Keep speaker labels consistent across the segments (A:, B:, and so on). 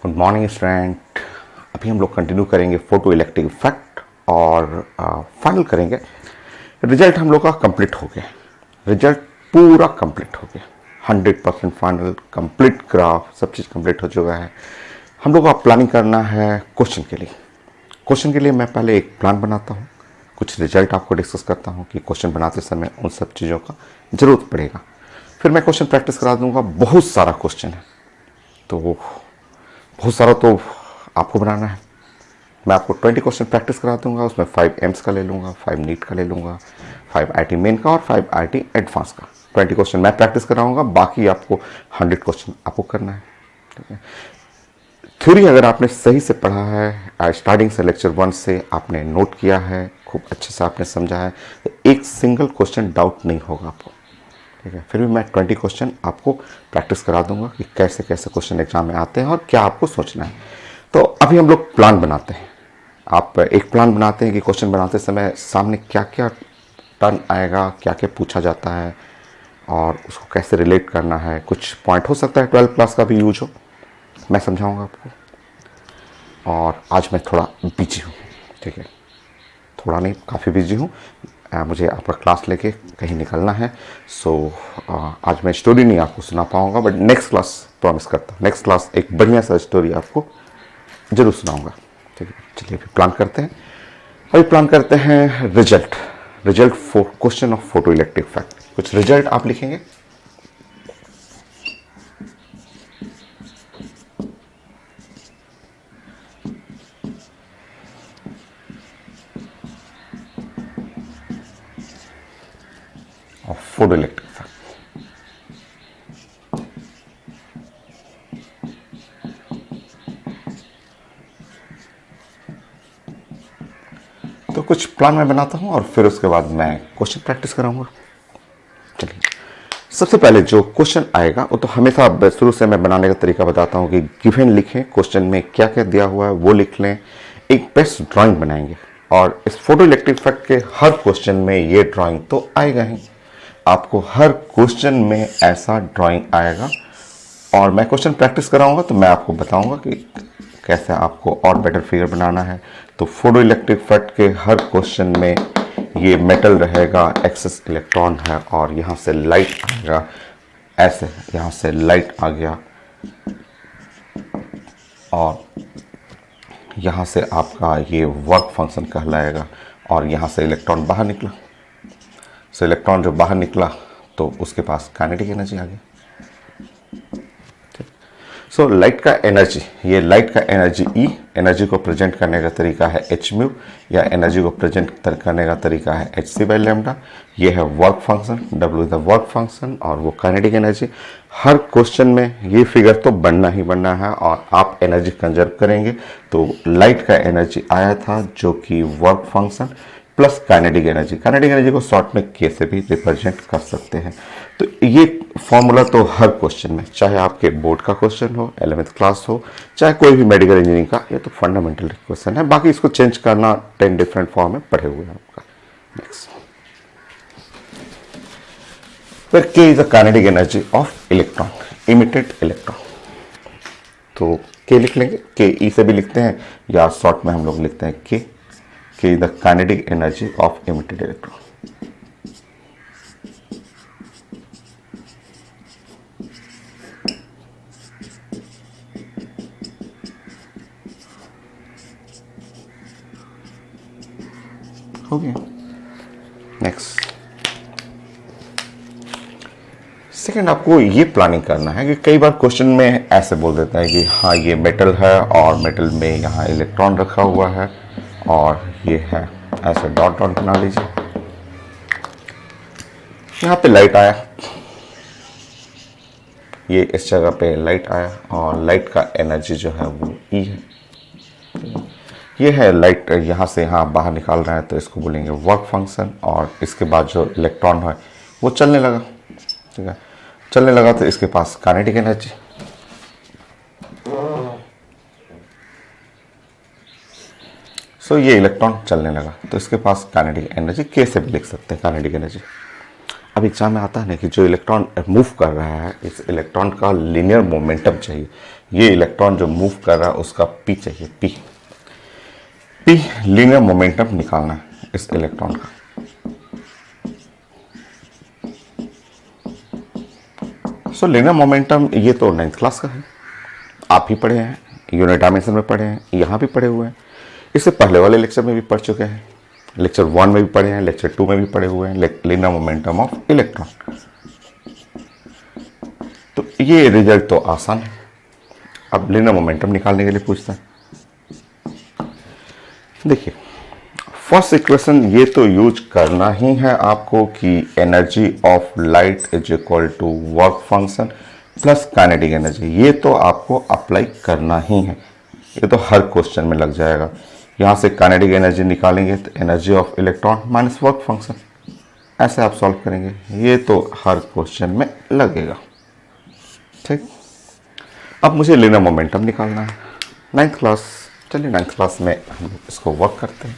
A: Good morning student. अभी हम लोग कंटिन्यू करेंगे फोटो इलेक्ट्रिक इफेक्ट और फाइनल करेंगे। रिजल्ट हम लोग का कंप्लीट हो गया, रिजल्ट पूरा कंप्लीट हो गया, 100% फाइनल कंप्लीट ग्राफ सब चीज़ कंप्लीट हो चुका है। हम लोग को अब प्लानिंग करना है क्वेश्चन के लिए। क्वेश्चन के लिए मैं पहले एक प्लान बनाता हूँ, कुछ रिजल्ट आपको डिस्कस करता हूँ कि क्वेश्चन बनाते समय उन सब चीज़ों का ज़रूरत पड़ेगा। फिर मैं क्वेश्चन प्रैक्टिस करा दूंगा। बहुत सारा क्वेश्चन है, तो बहुत सारा तो आपको बनाना है। मैं आपको 20 क्वेश्चन प्रैक्टिस करा दूंगा, उसमें 5 एम्स का ले लूँगा, 5 नीट का ले लूँगा, 5 आईटी मेन का और 5 आईटी एडवांस का। 20 क्वेश्चन मैं प्रैक्टिस कराऊंगा, बाकी आपको 100 क्वेश्चन आपको करना है। ठीक है। थ्योरी अगर आपने सही से पढ़ा है, स्टार्टिंग से लेक्चर 1 से आपने नोट किया है, खूब अच्छे से आपने समझा है, तो एक सिंगल क्वेश्चन डाउट नहीं होगा आपको। ठीक है। फिर भी मैं 20 क्वेश्चन आपको प्रैक्टिस करा दूंगा कि कैसे कैसे क्वेश्चन एग्जाम में आते हैं और क्या आपको सोचना है। तो अभी हम लोग प्लान बनाते हैं। आप एक प्लान बनाते हैं कि क्वेश्चन बनाते समय सामने क्या क्या टर्न आएगा, क्या क्या पूछा जाता है और उसको कैसे रिलेट करना है। कुछ पॉइंट हो सकता है 12 क्लास का भी यूज हो, मैं समझाऊंगा आपको। और आज मैं थोड़ा बिजी हूँ, ठीक है, थोड़ा नहीं काफ़ी बिजी हूँ। मुझे आपका क्लास लेके कहीं निकलना है। सो आज मैं स्टोरी नहीं आपको सुना पाऊंगा, बट नेक्स्ट क्लास प्रॉमिस करता हूँ, नेक्स्ट क्लास एक बढ़िया सा स्टोरी आपको जरूर सुनाऊंगा। ठीक है, चलिए अभी प्लान करते हैं। अभी प्लान करते हैं result. Result for question of photo electric effect. कुछ रिजल्ट आप लिखेंगे। Of photo electric effect. तो कुछ प्लान मैं बनाता हूं और फिर उसके बाद मैं क्वेश्चन प्रैक्टिस कराऊंगा। चलिए, सबसे पहले जो क्वेश्चन आएगा वो तो हमेशा शुरू से मैं बनाने का तरीका बताता हूं कि गिवन लिखें, क्वेश्चन में क्या क्या दिया हुआ है वो लिख लें, एक बेस्ट ड्राइंग बनाएंगे। और इस फोटो इलेक्ट्रिक इफेक्ट के हर क्वेश्चन में ये ड्राइंग तो आएगा ही, आपको हर क्वेश्चन में ऐसा ड्राइंग आएगा। और मैं क्वेश्चन प्रैक्टिस कराऊंगा तो मैं आपको बताऊंगा कि कैसे आपको और बेटर फिगर बनाना है। तो फोटो इलेक्ट्रिक इफेक्ट के हर क्वेश्चन में ये मेटल रहेगा, एक्सेस इलेक्ट्रॉन है और यहाँ से लाइट आएगा, ऐसे यहाँ से लाइट आ गया और यहाँ से आपका ये वर्क फंक्शन कहलाएगा और यहाँ से इलेक्ट्रॉन बाहर निकला। सो इलेक्ट्रॉन जो बाहर निकला तो उसके पास काइनेटिक एनर्जी आ गई। सो लाइट का एनर्जी, ये लाइट का एनर्जी ई, एनर्जी को प्रेजेंट करने का तरीका है एच म्यू, या एनर्जी को प्रेजेंट करने का तरीका है एच सी बाई लेमडा। ये है work function, W is the work function और वो काइनेटिक एनर्जी। हर क्वेश्चन में ये फिगर तो बनना ही बनना है और आप एनर्जी कंजर्व करेंगे। तो लाइट का एनर्जी आया था जो कि work function plus kinetic energy. Kinetic energy को शॉर्ट में के से भी रिप्रेजेंट कर सकते हैं। तो ये फॉर्मूला तो हर क्वेश्चन में, चाहे आपके बोर्ड का क्वेश्चन हो, 11th क्लास हो, चाहे कोई भी मेडिकल इंजीनियरिंग का, ये तो फंडामेंटल क्वेश्चन है। बाकी इसको चेंज करना 10 डिफरेंट फॉर्म में पढ़े हुए हैं आपका। नेक्स्ट, फिर के is the kinetic energy of electron, emitted electron. तो के लिख लेंगे, के ई से भी लिखते हैं या शॉर्ट में हम लोग लिखते हैं के is the kinetic energy of emitted electron. हो गया। नेक्स्ट, सेकेंड, आपको ये प्लानिंग करना है कि कई बार क्वेश्चन में ऐसे बोल देता है कि हाँ ये मेटल है और मेटल में यहाँ इलेक्ट्रॉन रखा हुआ है और ये है, ऐसे डॉट डॉट बना लीजिए। यहाँ पे लाइट आया, ये इस जगह पे लाइट आया और लाइट का एनर्जी जो है वो ई है। ये है लाइट यहाँ से यहाँ बाहर निकाल रहे हैं तो इसको बोलेंगे वर्क फंक्शन। और इसके बाद जो इलेक्ट्रॉन है वो चलने लगा, ठीक है, चलने लगा तो इसके पास काइनेटिक एनर्जी। सो ये इलेक्ट्रॉन चलने लगा तो इसके पास काइनेटिक एनर्जी के से भी लिख सकते हैं, काइनेटिक एनर्जी। अब एग्जाम में आता है ना कि जो इलेक्ट्रॉन मूव कर रहा है, इस इलेक्ट्रॉन का लीनियर मोमेंटम चाहिए। ये इलेक्ट्रॉन जो मूव कर रहा है उसका पी चाहिए, पी लीनियर मोमेंटम निकालना है इस इलेक्ट्रॉन का। सो लीनियर मोमेंटम ये तो 9th क्लास का है, आप ही पढ़े हैं, यूनिट डायमेंशन में पढ़े हैं, यहाँ भी पढ़े हुए हैं, इससे पहले वाले लेक्चर में भी पढ़ चुके हैं, लेक्चर 1 में भी पढ़े हैं, लेक्चर 2 में भी पढ़े हुए हैं, लीनियर मोमेंटम ऑफ इलेक्ट्रॉन। तो ये रिजल्ट तो आसान है। अब लीनियर मोमेंटम निकालने के लिए पूछता है। देखिए फर्स्ट इक्वेशन ये तो यूज करना ही है आपको कि energy of light is equal to work function plus kinetic energy, ये तो आपको अप्लाई करना ही है, ये तो हर क्वेश्चन में लग जाएगा। यहाँ से काइनेटिक एनर्जी निकालेंगे तो energy of electron minus work function, ऐसे आप सॉल्व करेंगे, ये तो हर क्वेश्चन में लगेगा। ठीक, अब मुझे लीनियर मोमेंटम निकालना है, 9th क्लास। चलिए 9th क्लास में हम इसको वर्क करते हैं।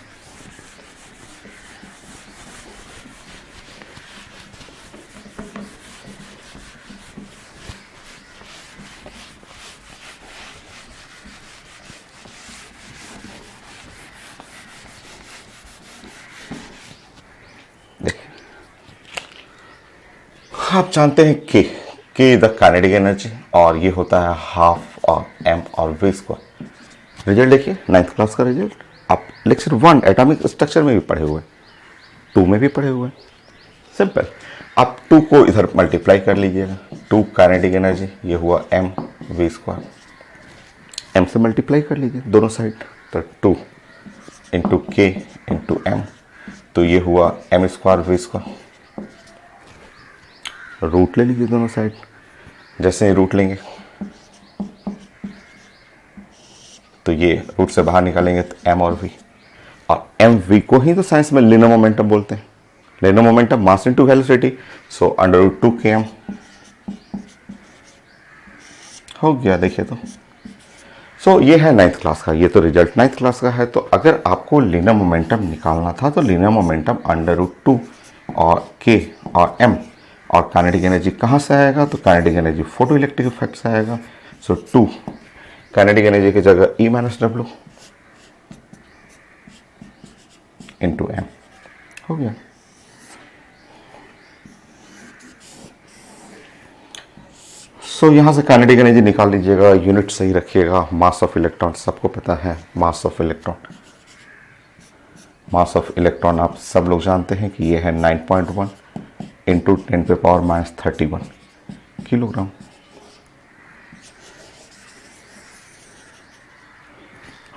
A: आप जानते हैं के द काइनेटिक एनर्जी, और ये होता है हाफ और एम और वी स्क्वायर। रिजल्ट देखिए 9th क्लास का रिजल्ट, आप लेक्चर 1 एटॉमिक स्ट्रक्चर में भी पढ़े हुए, 2 में भी पढ़े हुए। सिंपल, आप 2 को इधर मल्टीप्लाई कर लीजिएगा, 2 काइनेटिक एनर्जी, ये हुआ एम वी स्क्वायर, एम से मल्टीप्लाई कर लीजिए दोनों साइड, तो 2 इंटू के इंटू एम, तो ये हुआ M square V square. Root ले लीजिए दोनों साइड, जैसे ही रूट लेंगे तो ये रूट से बाहर निकालेंगे तो एम और वी, और एम वी को ही तो साइंस में लीनियर मोमेंटम बोलते हैं। Linear momentum mass into velocity, so under root 2 km हो गया। देखिए तो सो ये है 9th क्लास का, ये तो रिजल्ट 9th क्लास का है। तो अगर आपको लीनियर मोमेंटम निकालना था तो लीनियर मोमेंटम अंडर रूट 2 और के और एम, और काइनेटिक एनर्जी कहाँ से आएगा, तो kinetic energy photoelectric effect से आएगा। सो 2 काइनेटिक एनर्जी की जगह E minus W into M हो गया। सो यहाँ से काइनेटिक एनर्जी निकाल लीजिएगा, यूनिट सही रखिएगा, मास ऑफ इलेक्ट्रॉन सबको पता है, mass of electron, mass of electron आप सब लोग जानते हैं कि ये है 9.1 इंटू 10⁻³ किलोग्राम।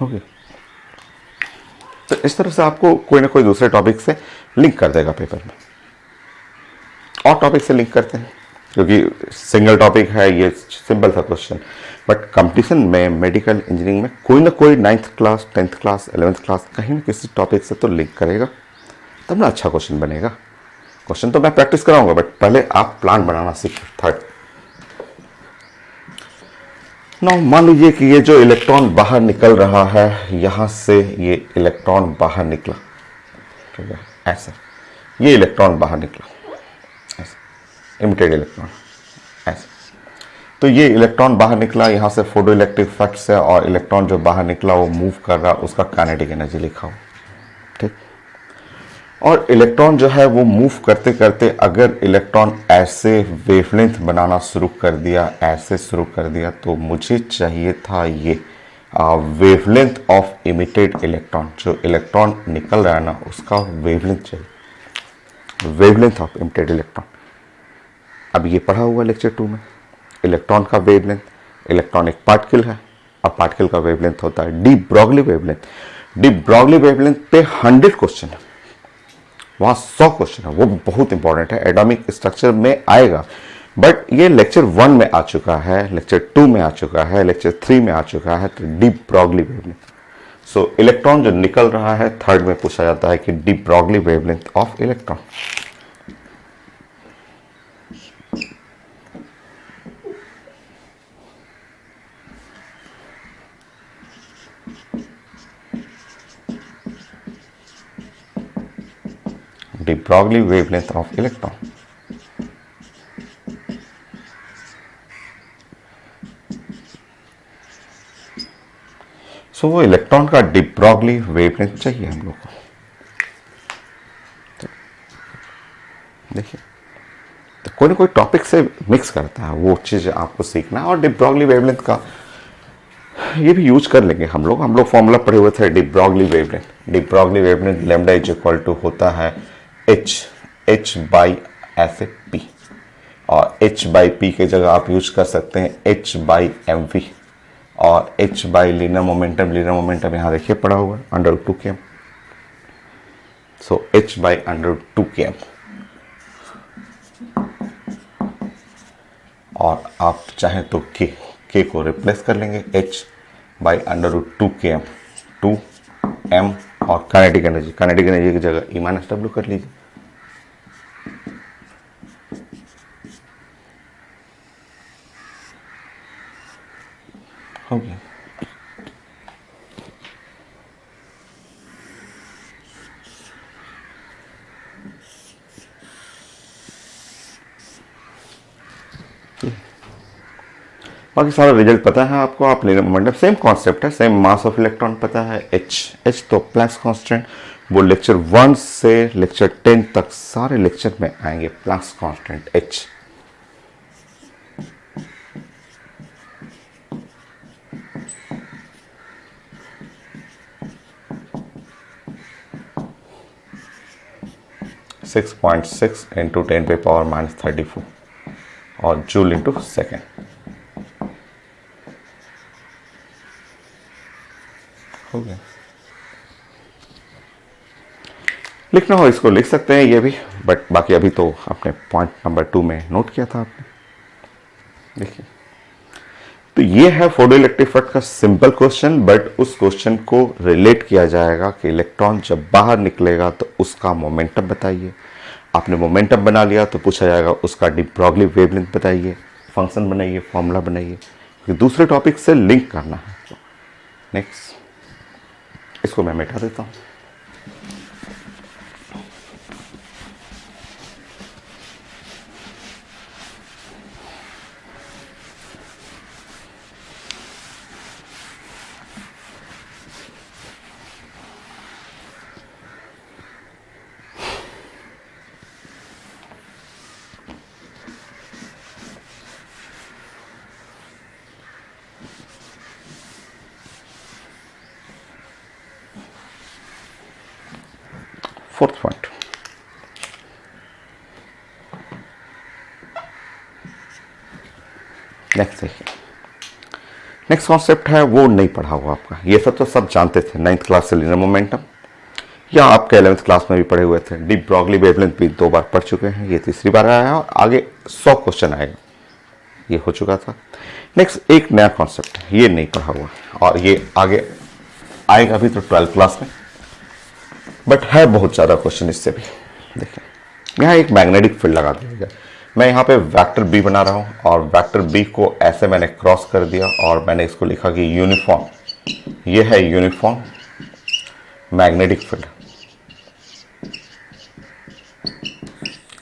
A: हो गया। तो इस तरह से आपको कोई ना कोई दूसरे टॉपिक से लिंक कर देगा पेपर में, और टॉपिक से लिंक करते हैं क्योंकि सिंगल टॉपिक है, ये सिंपल था क्वेश्चन, बट कंपटीशन में मेडिकल इंजीनियरिंग में कोई ना कोई 9th class 10th class 11th class कहीं ना किसी टॉपिक से तो लिंक करेगा, तब ना अच्छा क्वेश्चन बनेगा। क्वेश्चन तो मैं प्रैक्टिस कराऊंगा, बट पहले आप प्लान बनाना सीखें। थर्ड, नाउ मान लीजिए कि ये जो इलेक्ट्रॉन बाहर निकल रहा है, यहां से ये इलेक्ट्रॉन बाहर निकला, ठीक है, ऐसा ये इलेक्ट्रॉन बाहर निकला, ऐसा इमिटेड इलेक्ट्रॉन, ऐसा। तो ये इलेक्ट्रॉन बाहर निकला, यहां से फोटो इलेक्ट्रिक इफेक्ट से, और इलेक्ट्रॉन जो बाहर निकला वो मूव कर रहा, उसका काइनेटिक एनर्जी लिखा हो, ठीक। और इलेक्ट्रॉन जो है वो मूव करते करते अगर इलेक्ट्रॉन ऐसे वेवलेंथ बनाना शुरू कर दिया, ऐसे शुरू कर दिया, तो मुझे चाहिए था ये वेवलेंथ ऑफ इमिटेड इलेक्ट्रॉन, जो इलेक्ट्रॉन निकल रहा है ना उसका वेवलेंथ चाहिए, वेवलेंथ ऑफ इमिटेड इलेक्ट्रॉन। अब ये पढ़ा हुआ लेक्चर 2 में, इलेक्ट्रॉन का वेवलेंथ, इलेक्ट्रॉन एक पार्टिकल है और पार्टिकल का वेवलेंथ होता है D Broglie wavelength. De Broglie wavelength पे 100 क्वेश्चन है, वहां 100 क्वेश्चन है, वो बहुत इंपॉर्टेंट है, एटॉमिक स्ट्रक्चर में आएगा। बट ये लेक्चर 1 में आ चुका है, लेक्चर 2 में आ चुका है, लेक्चर 3 में आ चुका है, तो डी ब्रॉगली वेवलेंथ। सो इलेक्ट्रॉन जो निकल रहा है, थर्ड में पूछा जाता है कि de Broglie wavelength of electron. De Broglie wavelength of electron. So वो इलेक्ट्रॉन का डी ब्रॉगली वेवलेंथ चाहिए हम लोग को। देखिए, तो कोई ना कोई टॉपिक से मिक्स करता है, वो चीज़ आपको सीखना है। और डी ब्रॉगली वेवलेंथ का ये भी यूज कर लेंगे हम लोग फॉर्मूला पढ़े हुए थे de Broglie wavelength. De Broglie wavelength lambda is equal to होता है एच बाई ऐसे पी, और एच बाई पी की जगह आप यूज कर सकते हैं एच बाई एम वी, और एच बाई लीनियर मोमेंटम यहाँ देखिए पड़ा हुआ है under 2 K M. So H by under 2 K M, और आप चाहें तो के को रिप्लेस कर लेंगे H by under 2 K M, 2 M, और काइनेटिक एनर्जी की जगह ई माइनस डब्ल्यू कर लीजिए। हो गया। बाकी सारा रिजल्ट पता है आपको, आप मोमेंटम सेम कॉन्सेप्ट है, सेम मास ऑफ इलेक्ट्रॉन पता है, एच तो प्लैंक्स कांस्टेंट, वो लेक्चर 1 से लेक्चर 10 तक सारे लेक्चर में आएंगे Planck's constant H. Six 6.6 into 10⁻⁻34 और जूल इंटू सेकेंड। हो गया। लिखना हो इसको लिख सकते हैं ये भी, बट बाकी अभी तो आपने पॉइंट नंबर 2 में नोट किया था आपने। देखिए, तो ये है फोटोइलेक्ट्रिक इफेक्ट का सिंपल क्वेश्चन, बट उस क्वेश्चन को रिलेट किया जाएगा कि इलेक्ट्रॉन जब बाहर निकलेगा तो उसका मोमेंटम बताइए। आपने मोमेंटम बना लिया तो पूछा जाएगा उसका डी ब्रॉगली वेवलेंथ बताइए, फंक्शन बनाइए, फॉर्मूला बनाइए, फिर दूसरे टॉपिक से लिंक करना है। नेक्स्ट, इसको मैं मिटा देता हूँ। फोर्थ पॉइंट, नेक्स्ट देखिए, नेक्स्ट कॉन्सेप्ट है वो नहीं पढ़ा हुआ आपका, ये सब तो सब जानते थे 9th क्लास से लीनियर मोमेंटम, या आपके 11th क्लास में भी पढ़े हुए थे। डी ब्रॉगली वेवलेंथ भी 2 बार पढ़ चुके हैं, ये तीसरी बार आया है और आगे 100 क्वेश्चन आएगा, ये हो चुका था। नेक्स्ट एक नया कॉन्सेप्ट है, ये नहीं पढ़ा हुआ और ये आगे आएगा भी तो 12th क्लास में, बट है बहुत ज़्यादा क्वेश्चन इससे भी। देखिए, यहाँ एक मैग्नेटिक फील्ड लगा दिया गया, मैं यहाँ पे वेक्टर बी बना रहा हूँ और वेक्टर बी को ऐसे मैंने क्रॉस कर दिया और मैंने इसको लिखा कि यूनिफॉर्म, ये है यूनिफॉर्म मैग्नेटिक फील्ड,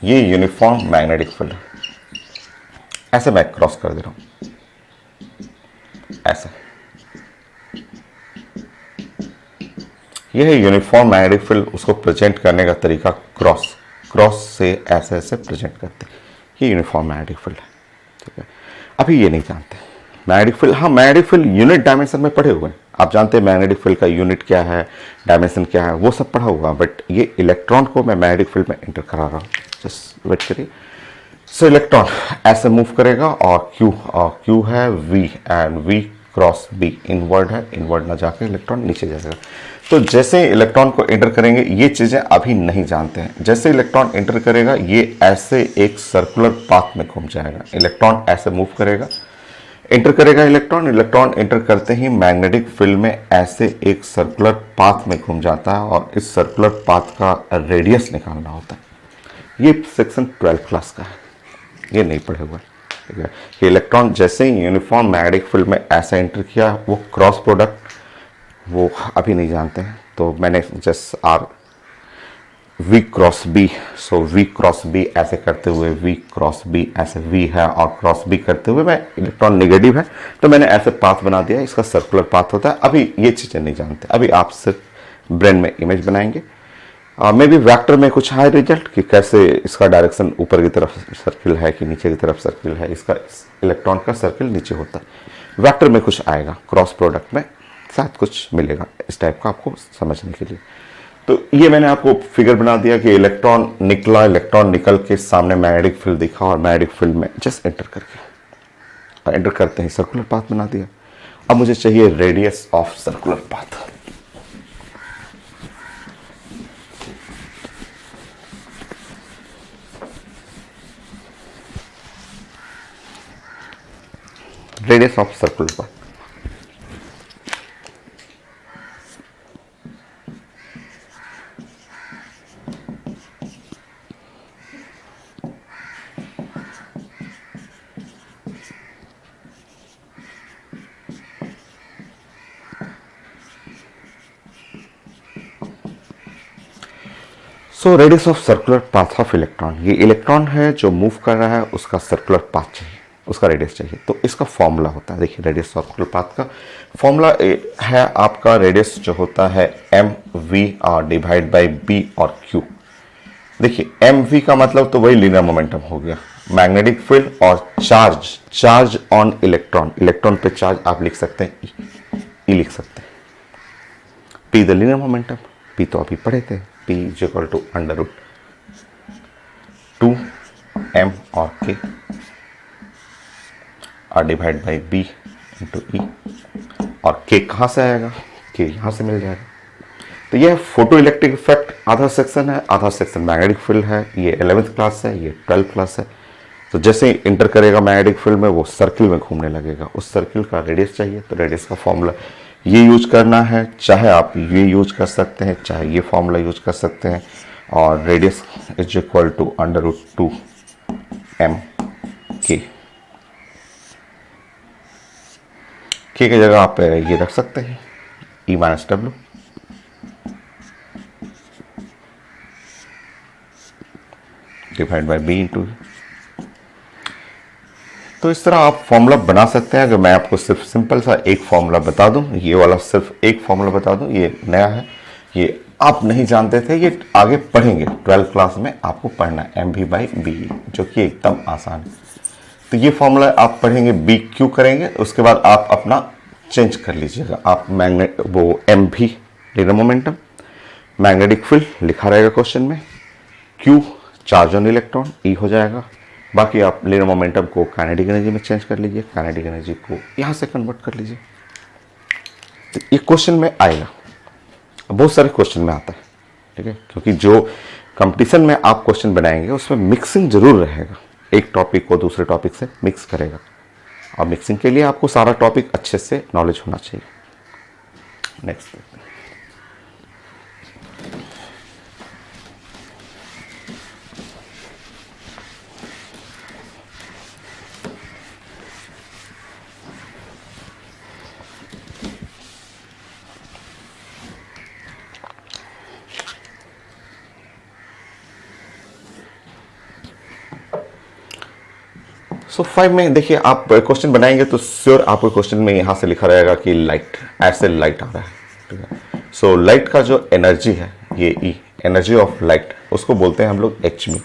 A: ये यूनिफॉर्म मैग्नेटिक फील्ड, ऐसे मैं क्रॉस कर दे रहा हूँ, ऐसे, ये है यूनिफॉर्म मैग्नेटिक फील्ड। उसको प्रेजेंट करने का तरीका क्रॉस से ऐसे ऐसे प्रेजेंट करते हैं, ये यूनिफॉर्म मैग्नेटिक फील्ड है। ठीक है, अभी ये नहीं जानते मैग्नेटिक फील्ड, हाँ मैग्नेटिक फील्ड यूनिट डायमेंशन में पढ़े हुए हैं, आप जानते हैं मैग्नेटिक फील्ड का यूनिट क्या है, डायमेंशन क्या है, वो सब पढ़ा हुआ, बट ये इलेक्ट्रॉन को मैं मैग्नेटिक फील्ड में एंटर करा रहा हूँ, जस्ट वेट करिए। सो इलेक्ट्रॉन ऐसे मूव करेगा और क्यू है V and V cross B, inward है, इनवर्ड ना जाके इलेक्ट्रॉन नीचे जाएगा। तो जैसे इलेक्ट्रॉन को एंटर करेंगे, ये चीज़ें अभी नहीं जानते हैं, जैसे इलेक्ट्रॉन एंटर करेगा ये ऐसे एक सर्कुलर पाथ में घूम जाएगा, इलेक्ट्रॉन ऐसे मूव करेगा, एंटर करेगा इलेक्ट्रॉन एंटर करते ही मैग्नेटिक फील्ड में ऐसे एक सर्कुलर पाथ में घूम जाता है और इस सर्कुलर पाथ का रेडियस निकालना होता है। ये सेक्शन 12 क्लास का है, ये नहीं पढ़े हुए। ठीक है, ये इलेक्ट्रॉन जैसे ही यूनिफॉर्म मैग्नेटिक फील्ड में ऐसा एंटर किया, वो क्रॉस प्रोडक्ट वो अभी नहीं जानते हैं, तो मैंने जस्ट V क्रॉस B, सो V क्रॉस B ऐसे करते हुए V क्रॉस B, ऐसे V है और क्रॉस B करते हुए मैं इलेक्ट्रॉन नेगेटिव है तो मैंने ऐसे पाथ बना दिया, इसका सर्कुलर पाथ होता है। अभी ये चीज़ें नहीं जानते, अभी आप सिर्फ ब्रेन में इमेज बनाएंगे। मे बी वेक्टर में कुछ है रिजल्ट कि कैसे इसका डायरेक्शन ऊपर की तरफ सर्किल है कि नीचे की तरफ सर्किल है, इसका इलेक्ट्रॉन का सर्किल नीचे होता है। वेक्टर में कुछ आएगा, क्रॉस प्रोडक्ट में शायद कुछ मिलेगा इस टाइप का आपको समझने के लिए। तो ये मैंने आपको फिगर बना दिया कि इलेक्ट्रॉन निकला, इलेक्ट्रॉन निकल के सामने मैग्नेटिक फील्ड दिखा और मैग्नेटिक फील्ड में जस्ट एंटर करके और एंटर करते ही सर्कुलर पाथ बना दिया। अब मुझे चाहिए radius of circular path. Radius of circular path so radius of circular path of electron, ये इलेक्ट्रॉन है जो मूव कर रहा है, उसका सर्कुलर पाथ चाहिए, उसका रेडियस चाहिए। तो इसका फॉर्मूला होता है, देखिए रेडियस ऑफ सर्कुलर पाथ का फॉर्मूला है आपका रेडियस जो होता है M V R divide by B और क्यू। देखिए एम वी का मतलब तो वही लीनियर मोमेंटम हो गया, मैग्नेटिक फील्ड और चार्ज ऑन इलेक्ट्रॉन, इलेक्ट्रॉन पे चार्ज आप लिख सकते हैं ई लिख सकते हैं। P the linear momentum, P तो अभी पढ़े थे, P is equal to under root 2 m और k और डिवाइड बाई b इंटू ई, और k कहाँ से आएगा, k यहाँ से मिल जाएगा। तो यह फोटो इलेक्ट्रिक इफेक्ट आधा सेक्शन है, आधा सेक्शन मैग्नेटिक फील्ड है। ये 11th क्लास है, ये 12th क्लास है। तो जैसे ही इंटर करेगा मैग्नेटिक फील्ड में वो सर्किल में घूमने लगेगा, उस सर्किल का रेडियस चाहिए। तो रेडियस का फॉर्मूला ये यूज करना है, चाहे आप ये यूज कर सकते हैं, चाहे ये फॉर्मूला यूज कर सकते हैं। और radius is equal to under root 2 m k। के जगह आप ये रख सकते हैं E minus W, divide by B into. तो इस तरह आप फॉर्मूला बना सकते हैं। अगर मैं आपको सिर्फ सिंपल सा एक फॉर्मूला बता दूं, ये वाला सिर्फ एक फॉर्मूला बता दूं, ये नया है, ये आप नहीं जानते थे, ये आगे पढ़ेंगे 12th क्लास में आपको पढ़ना है, एम वी बाई बी, जो कि एकदम आसान है। तो ये फॉर्मूला आप पढ़ेंगे, बी क्यू करेंगे, उसके बाद आप अपना चेंज कर लीजिएगा। आप मैग्नेट वो एम भी लीनियर मोमेंटम, मैग्नेटिक फील्ड लिखा रहेगा क्वेश्चन में, क्यू चार्ज ऑन इलेक्ट्रॉन, ई हो जाएगा। बाकी आप लीनियर मोमेंटम को काइनेटिक एनर्जी में चेंज कर लीजिए, काइनेटिक एनर्जी को यहाँ से कन्वर्ट कर लीजिए। तो ये क्वेश्चन में आएगा, बहुत सारे क्वेश्चन में आता है, ठीक है, क्योंकि जो कंपटीशन में आप क्वेश्चन बनाएंगे उसमें मिक्सिंग जरूर रहेगा, एक टॉपिक को दूसरे टॉपिक से मिक्स करेगा। और मिक्सिंग के लिए आपको सारा टॉपिक अच्छे से नॉलेज होना चाहिए। नेक्स्ट सो 5 में देखिए, आप क्वेश्चन बनाएंगे तो श्योर आपको क्वेश्चन में यहाँ से लिखा रहेगा कि लाइट, ऐसे लाइट आ रहा है, ठीक है। सो लाइट का जो एनर्जी है, ये ई एनर्जी ऑफ लाइट, उसको बोलते हैं हम लोग एच म्यू,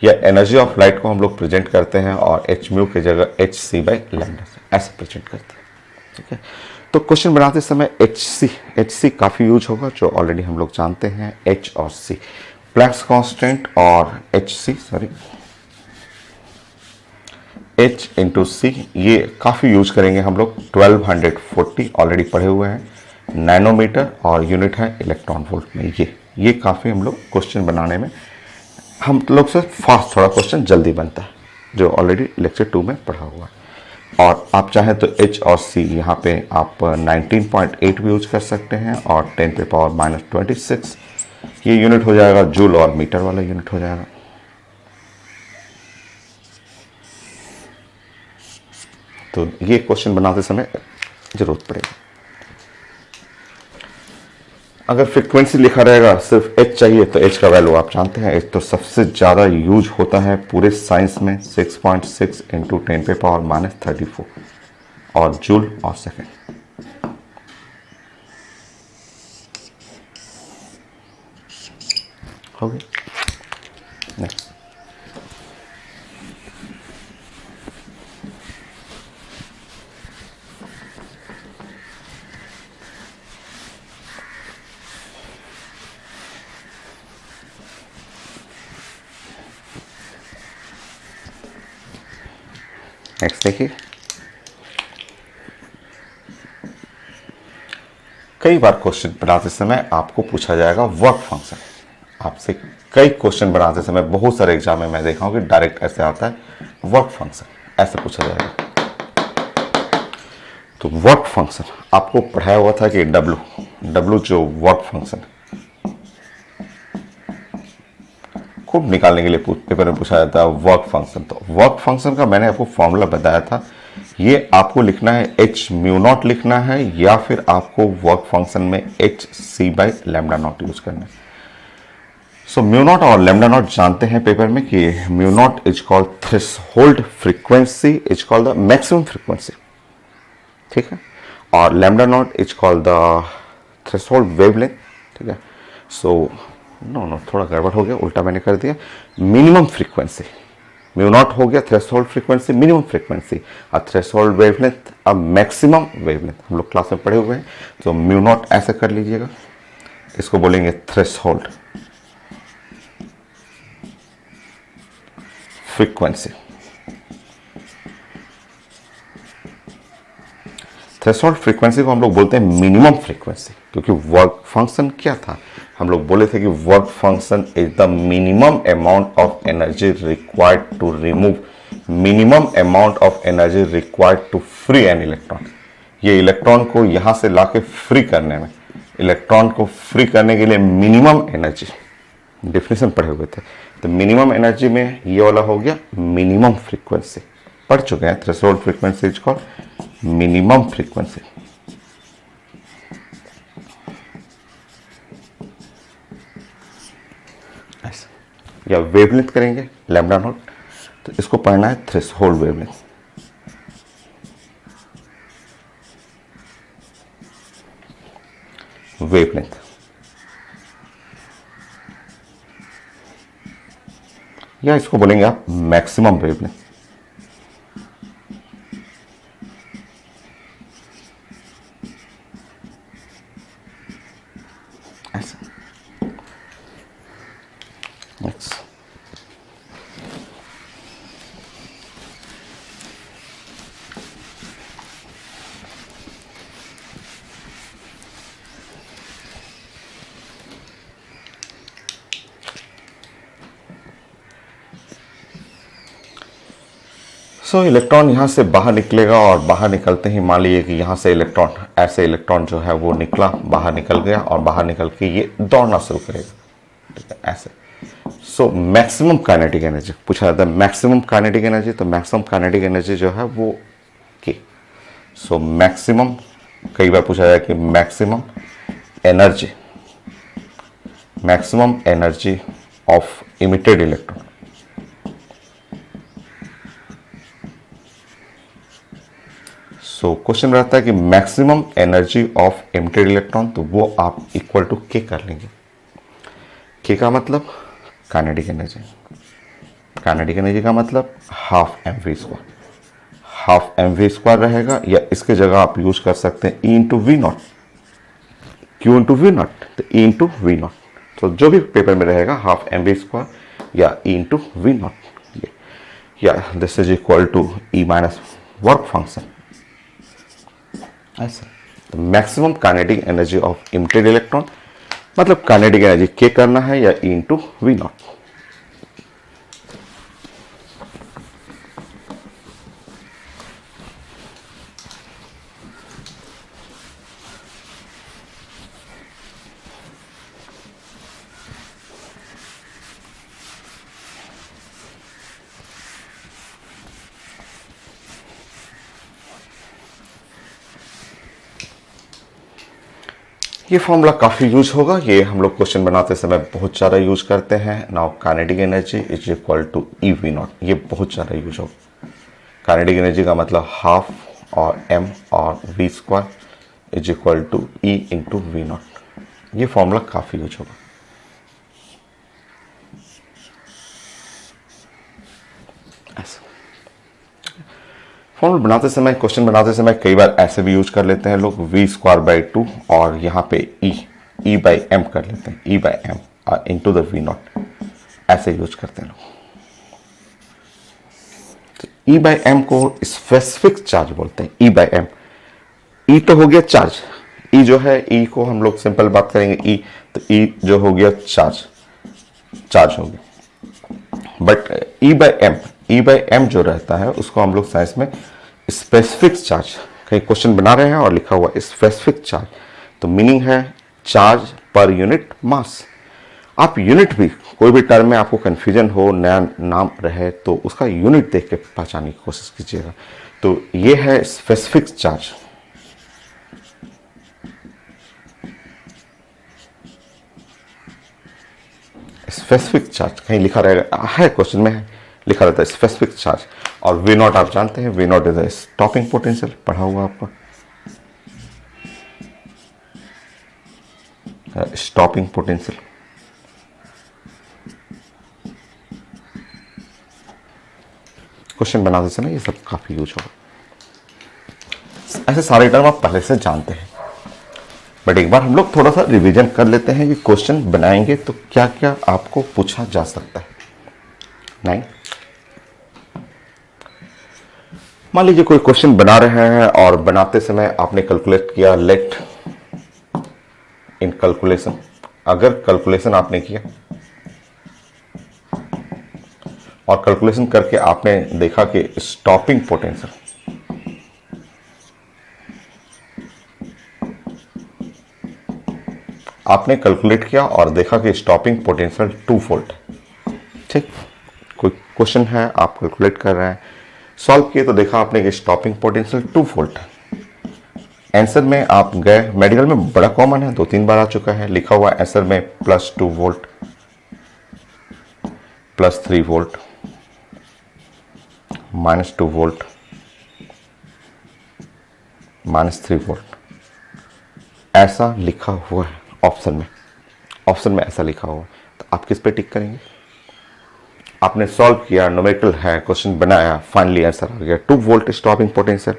A: या एनर्जी ऑफ लाइट को हम लोग प्रेजेंट करते हैं और एच म्यू की जगह एच सी बाई लैम्डा से ऐसे प्रेजेंट करते हैं, ठीक है। तो क्वेश्चन बनाते समय एच सी काफ़ी यूज होगा, जो ऑलरेडी हम लोग जानते हैं, एच और सी, प्लैंक्स कांस्टेंट और H इंटू सी, ये काफ़ी यूज करेंगे हम लोग। 1240 ऑलरेडी पढ़े हुए हैं, नैनोमीटर और यूनिट है इलेक्ट्रॉन वोल्ट में। ये काफ़ी हम लोग क्वेश्चन बनाने में, हम लोग से फास्ट थोड़ा क्वेश्चन जल्दी बनता है, जो ऑलरेडी लेक्चर 2 में पढ़ा हुआ है। और आप चाहें तो H और C यहाँ पे आप 19.8 भी यूज कर सकते हैं और 10 पे पावर माइनस 26, ये यूनिट हो जाएगा जूल और मीटर वाला यूनिट हो जाएगा। तो ये क्वेश्चन बनाते समय जरूरत पड़ेगी। अगर फ्रीक्वेंसी लिखा रहेगा सिर्फ एच चाहिए तो एच का वैल्यू आप जानते हैं, एच तो सबसे ज़्यादा यूज होता है पूरे साइंस में, 6.6 इंटू 10⁻34 और जूल और सेकेंड। हो गया। नेक्स्ट देखिए, कई बार क्वेश्चन बनाते समय आपको पूछा जाएगा वर्क फंक्शन। आपसे कई क्वेश्चन बनाते समय बहुत सारे एग्जाम में मैं देखा हूं कि डायरेक्ट ऐसे आता है वर्क फंक्शन, ऐसे पूछा जाएगा। तो वर्क फंक्शन आपको पढ़ाया हुआ था कि डब्ल्यू जो वर्क फंक्शन खूब निकालने के लिए पेपर में पूछा जाता है वर्क फंक्शन। तो वर्क फंक्शन का मैंने आपको फॉर्मूला बताया था, ये आपको लिखना है एच म्यू नॉट लिखना है, या फिर आपको वर्क फंक्शन में H C by lambda naught use करना है। सो म्यू नॉट और लैम्डा नॉट जानते हैं पेपर में कि mu naught is called threshold frequency, is called the maximum frequency, ठीक है, और lambda naught is called the threshold wavelength, ठीक है। सो नो थोड़ा गड़बड़ हो गया, उल्टा मैंने कर दिया। मिनिमम फ्रीक्वेंसी म्यू नॉट हो गया थ्रेशोल्ड फ्रीक्वेंसी, मिनिमम फ्रीक्वेंसी, और थ्रेशोल्ड वेवलेंथ अब मैक्सिमम वेवलेंथ, हम लोग क्लास में पढ़े हुए हैं। तो म्यू नॉट ऐसे कर लीजिएगा, इसको बोलेंगे थ्रेशोल्ड फ्रीक्वेंसी। थ्रेशोल्ड फ्रीक्वेंसी को हम लोग बोलते हैं मिनिमम फ्रीक्वेंसी, क्योंकि वर्क फंक्शन क्या था, हम लोग बोले थे कि work function is the minimum amount of energy required to remove, minimum amount of energy required to free an electron. ये इलेक्ट्रॉन को यहां से लाके फ्री करने में, इलेक्ट्रॉन को फ्री करने के लिए मिनिमम एनर्जी, डेफिनेशन पढ़े हुए थे। तो मिनिमम एनर्जी में ये वाला हो गया मिनिमम फ्रीक्वेंसी, पढ़ चुके हैं। Threshold frequency is called minimum frequency. या वेवलेंथ करेंगे लैम्डा नॉट, तो इसको पढ़ना है थ्रेशोल्ड वेवलेंथ। वेवलेंथ या इसको बोलेंगे आप मैक्सिमम वेवलेंथ। ऐसा नेक्स्ट इलेक्ट्रॉन यहां से बाहर निकलेगा, और बाहर निकलते ही मान लीजिए कि यहां से इलेक्ट्रॉन, ऐसे इलेक्ट्रॉन जो है वो निकला, बाहर निकल गया, और बाहर निकल के ये दौड़ना शुरू करेगा, ठीक है, ऐसे। सो मैक्सिमम काइनेटिक एनर्जी पूछा जाता है, मैक्सिमम काइनेटिक एनर्जी, तो मैक्सिमम काइनेटिक एनर्जी जो है वो के, सो मैक्सिमम, कई बार पूछा जाए कि maximum energy of emitted electron. So question रहता है कि maximum energy of emitted electron, तो वो आप इक्वल टू के कर लेंगे। के का मतलब काइनेटिक एनर्जी, काइनेटिक एनर्जी का मतलब half M V square, half M V square रहेगा, या इसके जगह आप यूज कर सकते हैं E into V naught, Q into V naught, तो ई इंटू वी नॉट। तो जो भी पेपर में रहेगा हाफ एम वी स्क्वायर या ई इंटू वी नॉट, या this is equal to E minus work function, ऐसा। तो maximum kinetic energy of emitted electron मतलब काइनेटिक एनर्जी के करना है या ई इंटू वी नॉट। ये फॉर्मूला काफ़ी यूज होगा, ये हम लोग क्वेश्चन बनाते समय बहुत ज़्यादा यूज करते हैं। Now kinetic energy is equal to E V naught, ये बहुत ज़्यादा यूज होगा। काइनेटिक एनर्जी का मतलब हाफ और m और v square is equal to E into V naught. ये फॉर्मूला काफ़ी यूज होगा। फॉर्मूला बनाते समय, क्वेश्चन बनाते समय कई बार ऐसे भी यूज कर लेते हैं लोग, वी स्क्वायर बाई 2 और यहाँ पे ई बाई एम कर लेते हैं, e by m into the V naught, ऐसे यूज करते हैं लोग। ई बाई एम को स्पेसिफिक चार्ज बोलते हैं, ई बाई एम। ई तो हो गया चार्ज, ई जो है, ई को हम लोग सिंपल बात करेंगे ई, तो ई जो हो गया चार्ज हो गया। बट ई बाई एम जो रहता है उसको हम लोग साइंस में स्पेसिफिक चार्ज, कहीं क्वेश्चन बना रहे हैं और लिखा हुआ स्पेसिफिक चार्ज, तो मीनिंग है चार्ज पर यूनिट मास। आप यूनिट भी, कोई भी टर्म में आपको कंफ्यूजन हो, नया नाम रहे, तो उसका यूनिट देख के पहचानने की कोशिश कीजिएगा। तो ये है स्पेसिफिक चार्ज। स्पेसिफिक चार्ज कहीं लिखा रहेगा, है क्वेश्चन में लिखा रहता है स्पेसिफिक चार्ज। और वी नॉट आप जानते हैं, V naught is a stopping potential, पढ़ा हुआ आपका स्टॉपिंग पोटेंशियल। क्वेश्चन बनाते समय ये सब काफी यूज होगा। ऐसे सारे टर्म आप पहले से जानते हैं, बट एक बार हम लोग थोड़ा सा रिवीजन कर लेते हैं कि क्वेश्चन बनाएंगे तो क्या क्या आपको पूछा जा सकता है। नहीं, मान लीजिए कोई क्वेश्चन बना रहे हैं और बनाते समय आपने कैलकुलेट किया, लेट इन कैलकुलेशन, अगर कैलकुलेशन आपने किया और कैलकुलेशन करके आपने देखा कि स्टॉपिंग पोटेंशियल, आपने कैलकुलेट किया और देखा कि स्टॉपिंग पोटेंशियल 2 वोल्ट है। ठीक, कोई क्वेश्चन है, आप कैलकुलेट कर रहे हैं, सॉल्व किए तो देखा आपने कि स्टॉपिंग पोटेंशियल 2 वोल्ट है। आंसर में आप गए, मेडिकल में बड़ा कॉमन है, 2-3 बार आ चुका है, लिखा हुआ आंसर में +2 वोल्ट, +3 वोल्ट, -2 वोल्ट, -3 वोल्ट, ऐसा लिखा हुआ है ऑप्शन में ऐसा लिखा हुआ। तो आप किस पे टिक करेंगे? आपने सॉल्व किया, न्यूमेरिकल है, क्वेश्चन बनाया, फाइनली आंसर आ गया 2 वोल्ट स्टॉपिंग पोटेंशियल,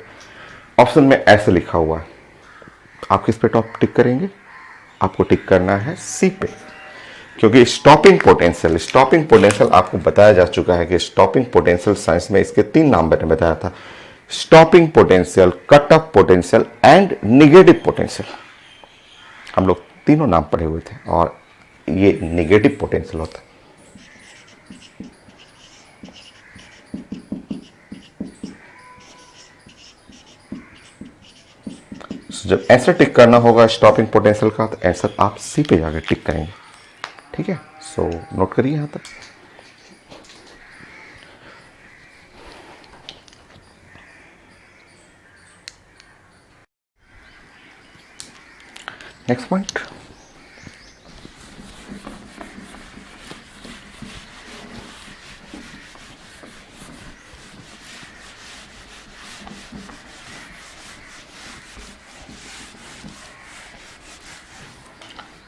A: ऑप्शन में ऐसे लिखा हुआ है, आप किस पे टॉप टिक करेंगे? आपको टिक करना है सी पे, क्योंकि स्टॉपिंग पोटेंशियल आपको बताया जा चुका है कि स्टॉपिंग पोटेंशियल साइंस में इसके 3 नाम मैंने बताया था, stopping potential, cut off potential and negative potential. हम लोग तीनों नाम पढ़े हुए थे, और ये निगेटिव पोटेंशियल होता है। जब आंसर टिक करना होगा स्टॉपिंग पोटेंशियल का, तो आंसर आप सी पे जाकर टिक करेंगे। ठीक है, सो नोट करिए यहां तक। नेक्स्ट पॉइंट,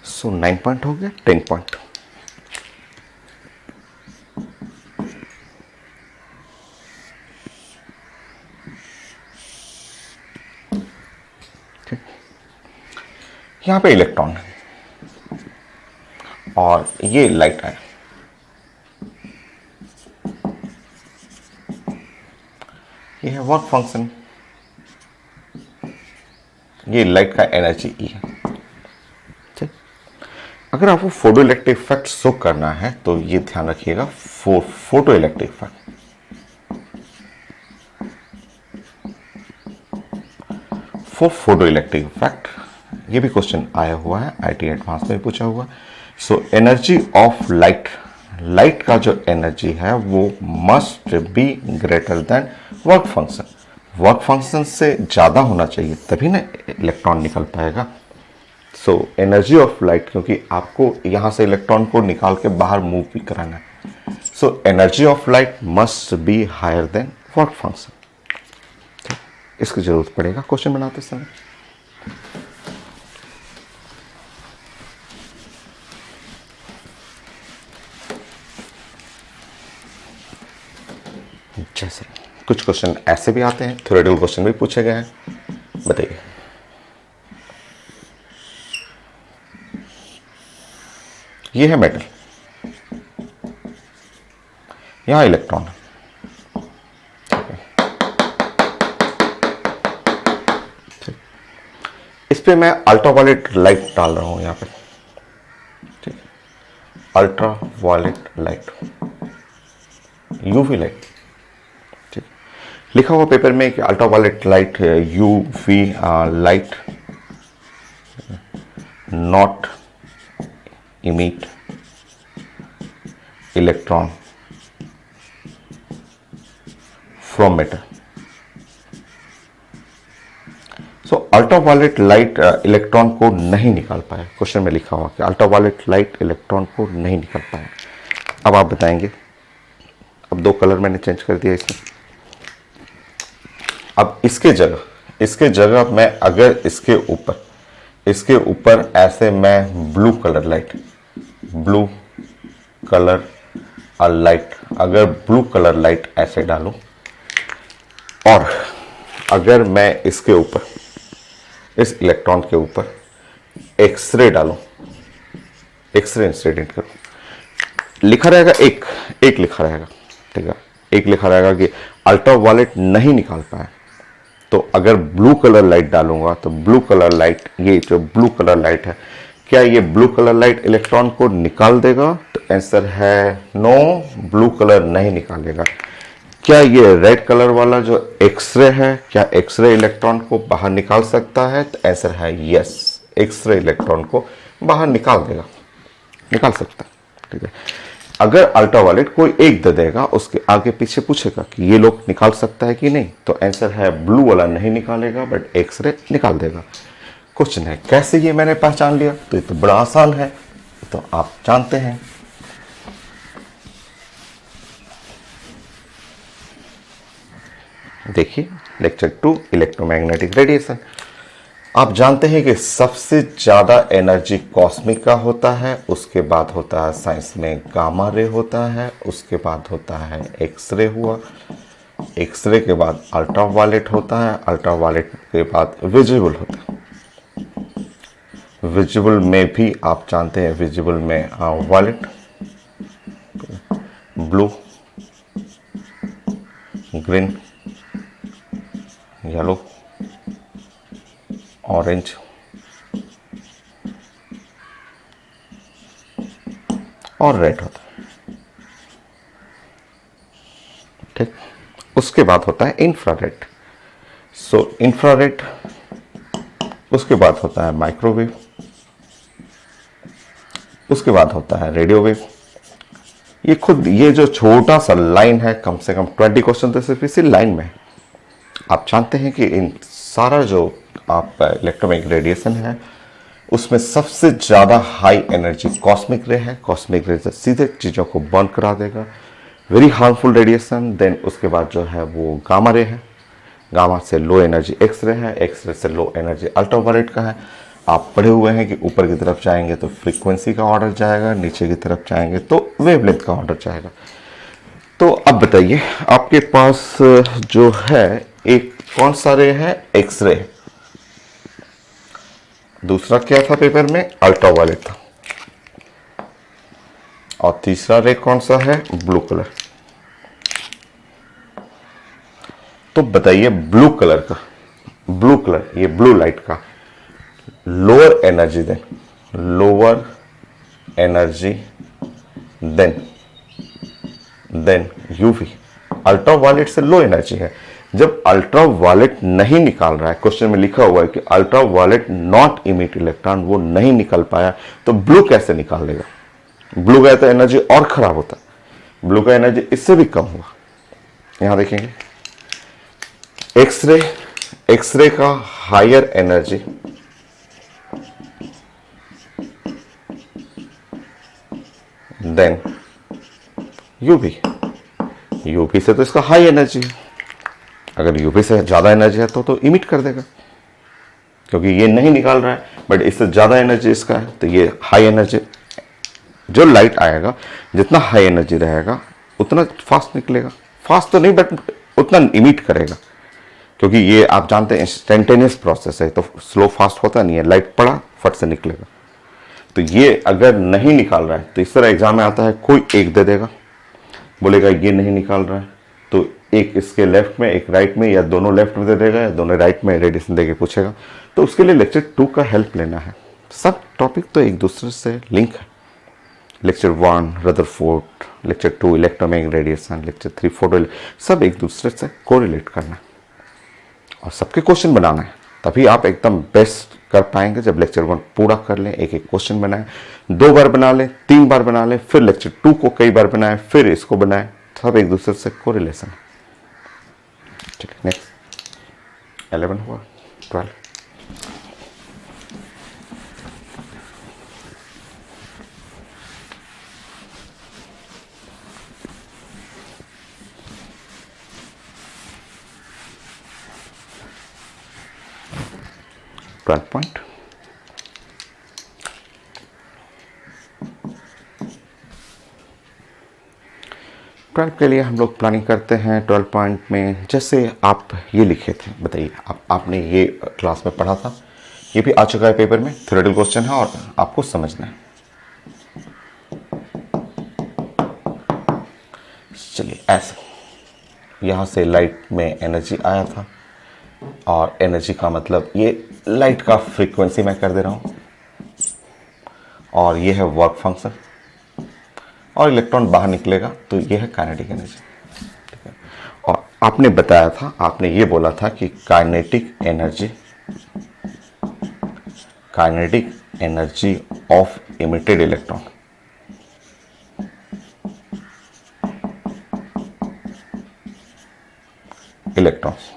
A: सो 9 पॉइंट हो गया, 10 पॉइंट। यहां पे इलेक्ट्रॉन है और ये लाइट है, ये है वर्क फंक्शन, ये लाइट का एनर्जी ई है। ठीक, अगर आपको फोटो इलेक्ट्रिक इफेक्ट शो करना है तो ये ध्यान रखिएगा, photo electric effect, photo electric effect, ये भी क्वेश्चन आया हुआ है, आईटी एडवांस में पूछा हुआ। सो एनर्जी ऑफ लाइट का जो एनर्जी है वो must be greater than work function से ज्यादा होना चाहिए, तभी ना इलेक्ट्रॉन निकल पाएगा। सो एनर्जी ऑफ लाइट, क्योंकि आपको यहां से इलेक्ट्रॉन को निकाल के बाहर मूव भी कराना है, so energy of light must be higher than work function. इसकी जरूरत पड़ेगा क्वेश्चन बनाते समय। जैसे कुछ क्वेश्चन ऐसे भी आते हैं, थ्योरेटिकल क्वेश्चन भी पूछे गए हैं। बताइए, ये है मेटल, यहां इलेक्ट्रॉन है, इस पे मैं अल्ट्रावायलेट लाइट डाल रहा हूं यहां पे, ठीक, अल्ट्रावायलेट लाइट, यूवी लाइट, ठीक, लिखा हुआ पेपर में कि ultraviolet light, UV light not emit electron from metal. So ultraviolet light electron को नहीं निकाल पाया, क्वेश्चन में लिखा हुआ कि अल्ट्रावायलेट लाइट इलेक्ट्रॉन को नहीं निकाल पाया। अब आप बताएंगे, अब दो कलर मैंने चेंज कर दिया इसमें। अब इसके जगह मैं अगर इसके ऊपर ऐसे मैं ब्लू कलर लाइट, अगर ब्लू कलर लाइट ऐसे डालूं, और अगर मैं इसके ऊपर, इस इलेक्ट्रॉन के ऊपर एक्सरे डालूं, एक्सरे इंसिडेंट करूं, लिखा रहेगा एक लिखा रहेगा, ठीक है, एक लिखा रहेगा कि अल्ट्रावायलेट नहीं निकाल पाया। तो अगर ब्लू कलर लाइट डालूंगा तो ब्लू कलर लाइट, ये जो ब्लू कलर लाइट है, क्या ये ब्लू कलर लाइट इलेक्ट्रॉन को निकाल देगा? तो आंसर है नो, ब्लू कलर नहीं निकालेगा। क्या ये रेड कलर वाला जो एक्सरे है, क्या एक्सरे इलेक्ट्रॉन को बाहर निकाल सकता है? तो आंसर है यस, एक्सरे इलेक्ट्रॉन को बाहर निकाल देगा, निकाल सकता है, ठीक है। अगर अल्ट्रावायलेट कोई एक दे देगा, उसके आगे पीछे पूछेगा कि ये लोग निकाल सकता है कि नहीं, तो आंसर है ब्लू वाला नहीं निकालेगा बट एक्सरे निकाल देगा। क्वेश्चन है कैसे ये मैंने पहचान लिया? तो ये तो बड़ा आसान है, तो आप जानते हैं। देखिए लेक्चर 2 इलेक्ट्रोमैग्नेटिक रेडिएशन। आप जानते हैं कि सबसे ज्यादा एनर्जी कॉस्मिक का होता है, उसके बाद होता है साइंस में गामा रे होता है, उसके बाद होता है एक्सरे हुआ, एक्सरे के बाद अल्ट्रावायलेट होता है, अल्ट्रावायलेट के बाद विजिबल होता है। विजिबल में भी आप जानते हैं, विजिबल में violet, blue, green, yellow, orange, और रेड होता है, ठीक। उसके बाद होता है इंफ्रारेड। सो इंफ्रारेड, उसके बाद होता है माइक्रोवेव, उसके बाद होता है रेडियो वेव। ये खुद ये जो छोटा सा लाइन है, कम से कम 20 क्वेश्चन तो सिर्फ इसी लाइन में है। आप जानते हैं कि इन सारा जो आप इलेक्ट्रोमैग्नेटिक रेडिएशन है, उसमें सबसे ज्यादा हाई एनर्जी कॉस्मिक रे है। कॉस्मिक रे से सीधे चीजों को बर्न करा देगा, वेरी हार्मफुल रेडिएशन। देन उसके बाद जो है वो गामा रे है, गामा से लो एनर्जी एक्सरे है, एक्सरे से लो एनर्जी अल्ट्रावायलेट का है। आप पढ़े हुए हैं कि ऊपर की तरफ जाएंगे तो फ्रीक्वेंसी का ऑर्डर जाएगा, नीचे की तरफ जाएंगे तो वेवलेंथ का ऑर्डर जाएगा। तो अब बताइए, आपके पास जो है एक कौन सा रे है? एक्सरे। दूसरा क्या था पेपर में? अल्ट्रावायलेट था। और तीसरा रे कौन सा है? Blue colour. तो बताइए ब्लू कलर का, ब्लू कलर, ये ब्लू लाइट का lower energy than, lower energy than UV. Ultraviolet से लो एनर्जी है। जब अल्ट्रावायलेट नहीं निकाल रहा है, क्वेश्चन में लिखा हुआ है कि अल्ट्रावायलेट नॉट इमिट इलेक्ट्रॉन, वो नहीं निकल पाया, तो ब्लू कैसे निकाल लेगा? ब्लू का तो एनर्जी और खराब होता, ब्लू का एनर्जी इससे भी कम हुआ। यहां देखेंगे एक्सरे का हायर एनर्जी देन यूवी से तो इसका हाई एनर्जी है, अगर यूवी से ज़्यादा एनर्जी है तो इमिट कर देगा, क्योंकि ये नहीं निकाल रहा है, बट इससे ज़्यादा एनर्जी इसका है तो ये हाई एनर्जी, जो लाइट आएगा जितना हाई एनर्जी रहेगा उतना फास्ट निकलेगा, फास्ट तो नहीं बट उतना इमिट करेगा, क्योंकि ये आप जानते हैं इंस्टेंटेनियस प्रोसेस है, तो स्लो फास्ट होता नहीं है, लाइट पड़ा फट से निकलेगा। तो ये अगर नहीं निकाल रहा है तो इस तरह एग्जाम में आता है, कोई एक दे देगा, बोलेगा ये नहीं निकाल रहा है, तो एक इसके लेफ्ट में एक राइट में, या दोनों लेफ्ट में दे देगा या दोनों राइट में रेडिएशन देके पूछेगा। तो उसके लिए लेक्चर 2 का हेल्प लेना है। सब टॉपिक तो एक दूसरे से लिंक है। Lecture 1 Rutherford, lecture 2 electromagnetic radiation, lecture 3 photo, सब एक दूसरे से कोरिलेट करना है और सबके क्वेश्चन बनाना है, तभी आप एकदम बेस्ट कर पाएंगे। जब लेक्चर 1 पूरा कर लें, एक एक क्वेश्चन बनाएं, 2 बार बना लें, 3 बार बना लें, फिर लेक्चर 2 को कई बार बनाएं, फिर इसको बनाएं, सब एक दूसरे से कोरिलेशन है। चलिए नेक्स्ट 11 हुआ, 12 पॉइंट। ट्वेल्व के लिए हम लोग प्लानिंग करते हैं 12 पॉइंट में, जैसे आप ये लिखे थे, बताइए आपने ये क्लास में पढ़ा था, ये भी आ चुका है पेपर में, थ्योरेटिकल क्वेश्चन है और आपको समझना है। चलिए ऐसे यहाँ से लाइट में एनर्जी आया था, और एनर्जी का मतलब ये लाइट का फ्रीक्वेंसी मैं कर दे रहा हूँ, और ये है वर्क फंक्शन, और इलेक्ट्रॉन बाहर निकलेगा तो ये है काइनेटिक एनर्जी। ठीक है, और आपने बताया था, आपने ये बोला था कि kinetic energy of emitted electron, electrons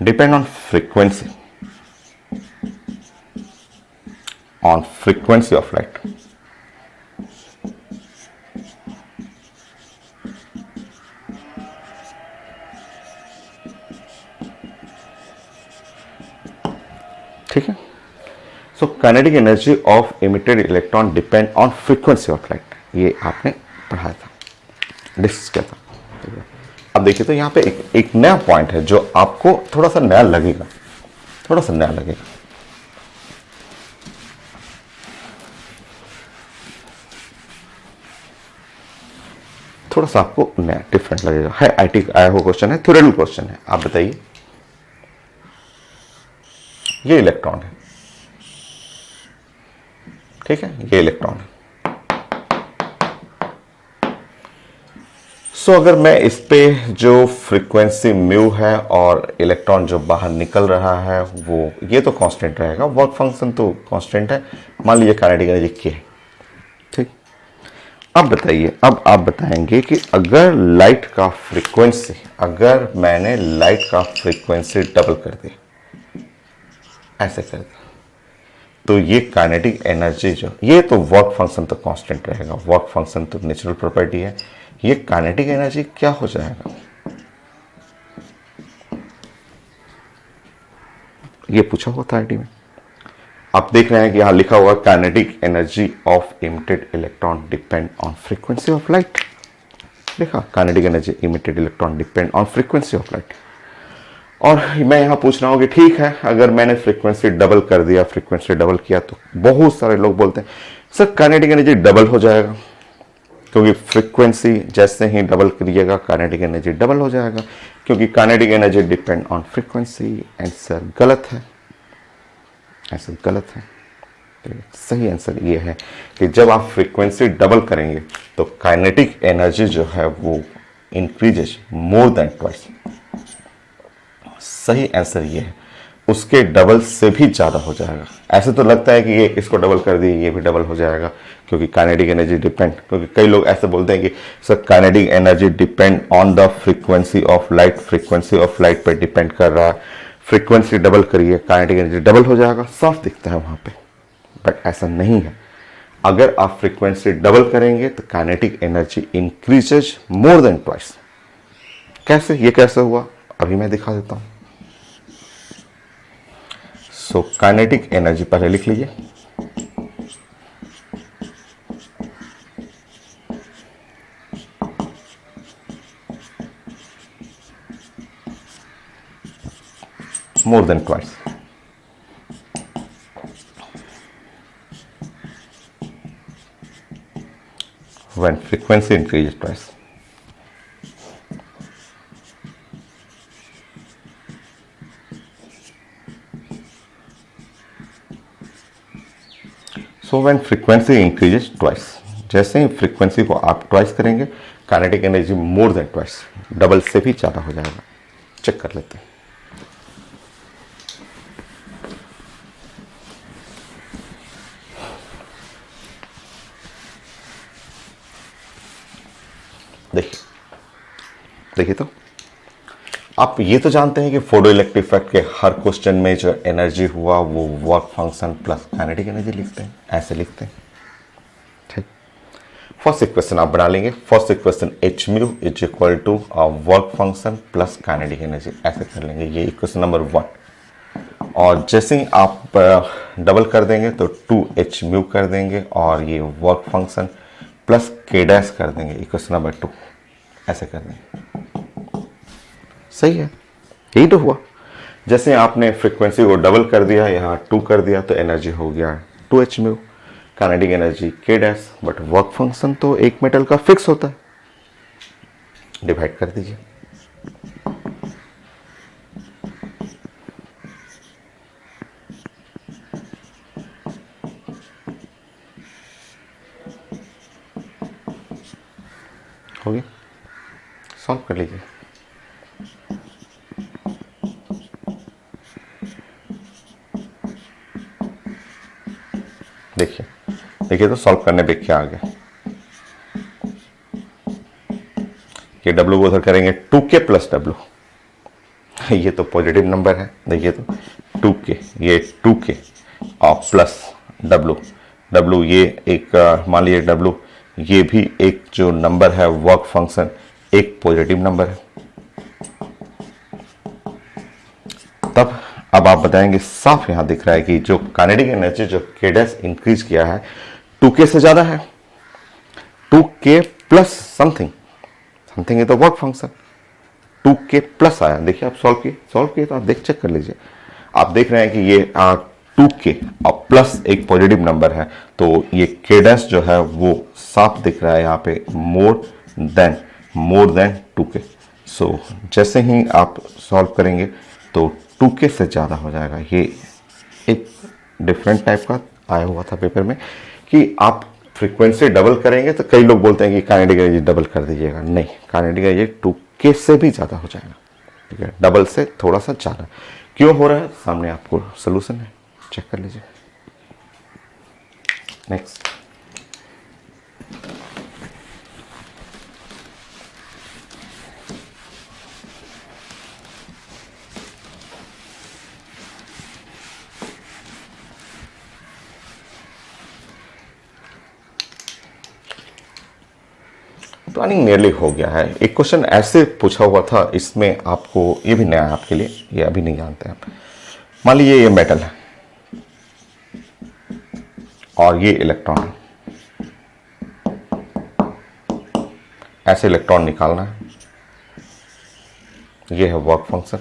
A: depend on frequency of light। ठीक है, so kinetic energy of emitted electron depend on frequency of light, ये आपने पढ़ाया था, डिस्कस किया था। अब देखिए तो यहाँ पे एक नया पॉइंट है जो आपको थोड़ा सा नया लगेगा, थोड़ा सा आपको नया डिफरेंट लगेगा, है आईटी आया हुआ क्वेश्चन है, थ्योरेटिकल क्वेश्चन है। आप बताइए, ये इलेक्ट्रॉन है, ठीक है, ये इलेक्ट्रॉन है। सो अगर मैं इस पे जो फ्रीक्वेंसी म्यू है और इलेक्ट्रॉन जो बाहर निकल रहा है वो, ये तो कांस्टेंट रहेगा, वर्क फंक्शन तो कांस्टेंट है, मान लीजिए काइनेटिक एनर्जी के है। ठीक, अब बताइए, अब आप बताएंगे कि अगर लाइट का फ्रीक्वेंसी, अगर मैंने लाइट का फ्रीक्वेंसी डबल कर दी, ऐसे कर दिया, तो ये काइनेटिक एनर्जी जो, ये तो वर्क फंक्शन तो कांस्टेंट रहेगा, वर्क फंक्शन तो नेचुरल प्रॉपर्टी है, ये काइनेटिक एनर्जी क्या हो जाएगा, ये पूछा हुआ था आईटी में। आप देख रहे हैं कि यहां लिखा हुआ kinetic energy of emitted electron depend on frequency of light, लिखा kinetic energy emitted electron depend on frequency of light. और मैं यहां पूछ रहा हूं कि ठीक है, अगर मैंने फ्रीक्वेंसी डबल कर दिया, फ्रीक्वेंसी डबल किया, तो बहुत सारे लोग बोलते हैं सर काइनेटिक एनर्जी डबल हो जाएगा, क्योंकि फ्रीक्वेंसी जैसे ही डबल करिएगा काइनेटिक एनर्जी डबल हो जाएगा, क्योंकि kinetic energy depend on frequency. Answer गलत है, आंसर गलत है। सही आंसर ये है कि जब आप फ्रीक्वेंसी डबल करेंगे तो काइनेटिक एनर्जी जो है वो इंक्रीजेस मोर देन ट्वाइस। सही आंसर ये है, उसके डबल से भी ज़्यादा हो जाएगा। ऐसे तो लगता है कि ये इसको डबल कर दिए, ये भी डबल हो जाएगा, क्योंकि काइनेटिक एनर्जी डिपेंड, क्योंकि कई लोग ऐसे बोलते हैं कि sir kinetic energy depend on the frequency of light, frequency of light पर डिपेंड कर रहा है, फ्रीक्वेंसी डबल करिए काइनेटिक एनर्जी डबल हो जाएगा, साफ दिखता है वहाँ पे, बट ऐसा नहीं है। अगर आप फ्रीक्वेंसी डबल करेंगे तो kinetic energy increases more than twice. कैसे, ये कैसे हुआ अभी मैं दिखा देता हूं। सो काइनेटिक एनर्जी पहले लिख लीजिए, more than twice. When frequency increases twice. So when frequency increases twice, जैसे ही फ्रीक्वेंसी को आप ट्वाइस करेंगे kinetic energy more than twice, double से भी ज़्यादा हो जाएगा। चेक कर लेते हैं। देखिए देखिए, तो आप ये तो जानते हैं कि फोटो इलेक्ट्रिक इफेक्ट के हर क्वेश्चन में जो एनर्जी हुआ वो work function plus kinetic energy लिखते हैं, ऐसे लिखते हैं। ठीक, फर्स्ट इक्वेशन आप बना लेंगे। First equation H mu is equal to work function plus kinetic energy, ऐसे कर लेंगे। ये इक्वेशन नंबर 1। और जैसे ही आप डबल कर देंगे तो 2h म्यू कर देंगे और ये वर्क फंक्शन प्लस के डैश कर देंगे, इक्वेशन नंबर 2 ऐसे कर देंगे। सही है, यही तो हुआ। जैसे आपने फ्रीक्वेंसी को डबल कर दिया, यहाँ 2 कर दिया, तो एनर्जी हो गया 2h म्यू, काइनेटिक एनर्जी के डैश। बट वर्क फंक्शन तो एक मेटल का फिक्स होता है, डिवाइड कर दीजिए। हो गया, सॉल्व कर लीजिए। देखिए देखिए, तो सॉल्व करने पे क्या आ गया। ये W को उधर करेंगे 2k प्लस W, ये तो पॉजिटिव नंबर है। देखिए तो 2k, ये 2k और प्लस W ये एक मान लीजिए W, ये भी एक जो नंबर है वर्क फंक्शन, एक पॉजिटिव नंबर है। तब अब आप बताएंगे, साफ यहां दिख रहा है कि जो काइनेटिक एनर्जी जो के डैश इंक्रीज किया है 2k से ज्यादा है। 2k प्लस समथिंग, समथिंग है तो वर्क फंक्शन, 2k प्लस आया। देखिए आप सॉल्व किए तो आप चेक कर लीजिए। आप देख रहे हैं कि ये 2k और प्लस एक पॉजिटिव नंबर है, तो ये के डैश जो है वो साफ दिख रहा है यहाँ पे, मोर देन 2k। सो जैसे ही आप सॉल्व करेंगे तो 2k से ज़्यादा हो जाएगा। ये एक डिफरेंट टाइप का आया हुआ था पेपर में कि आप फ्रीक्वेंसी डबल करेंगे, तो कई लोग बोलते हैं कि काइनेटिक एनर्जी डबल कर दीजिएगा। नहीं, काइनेटिक एनर्जी 2k से भी ज़्यादा हो जाएगा। ठीक है, डबल से थोड़ा सा ज़्यादा। क्यों हो रहा है, सामने आपको सोल्यूशन है, चेक कर लीजिए। नेक्स्ट, प्लानिंग नियरली हो गया है। एक क्वेश्चन ऐसे पूछा हुआ था, इसमें आपको, ये भी नया है आपके लिए, ये अभी नहीं जानते आप। मान लीजिए ये मेटल है और ये इलेक्ट्रॉन है, ऐसे इलेक्ट्रॉन निकालना है। ये है वर्क फंक्शन,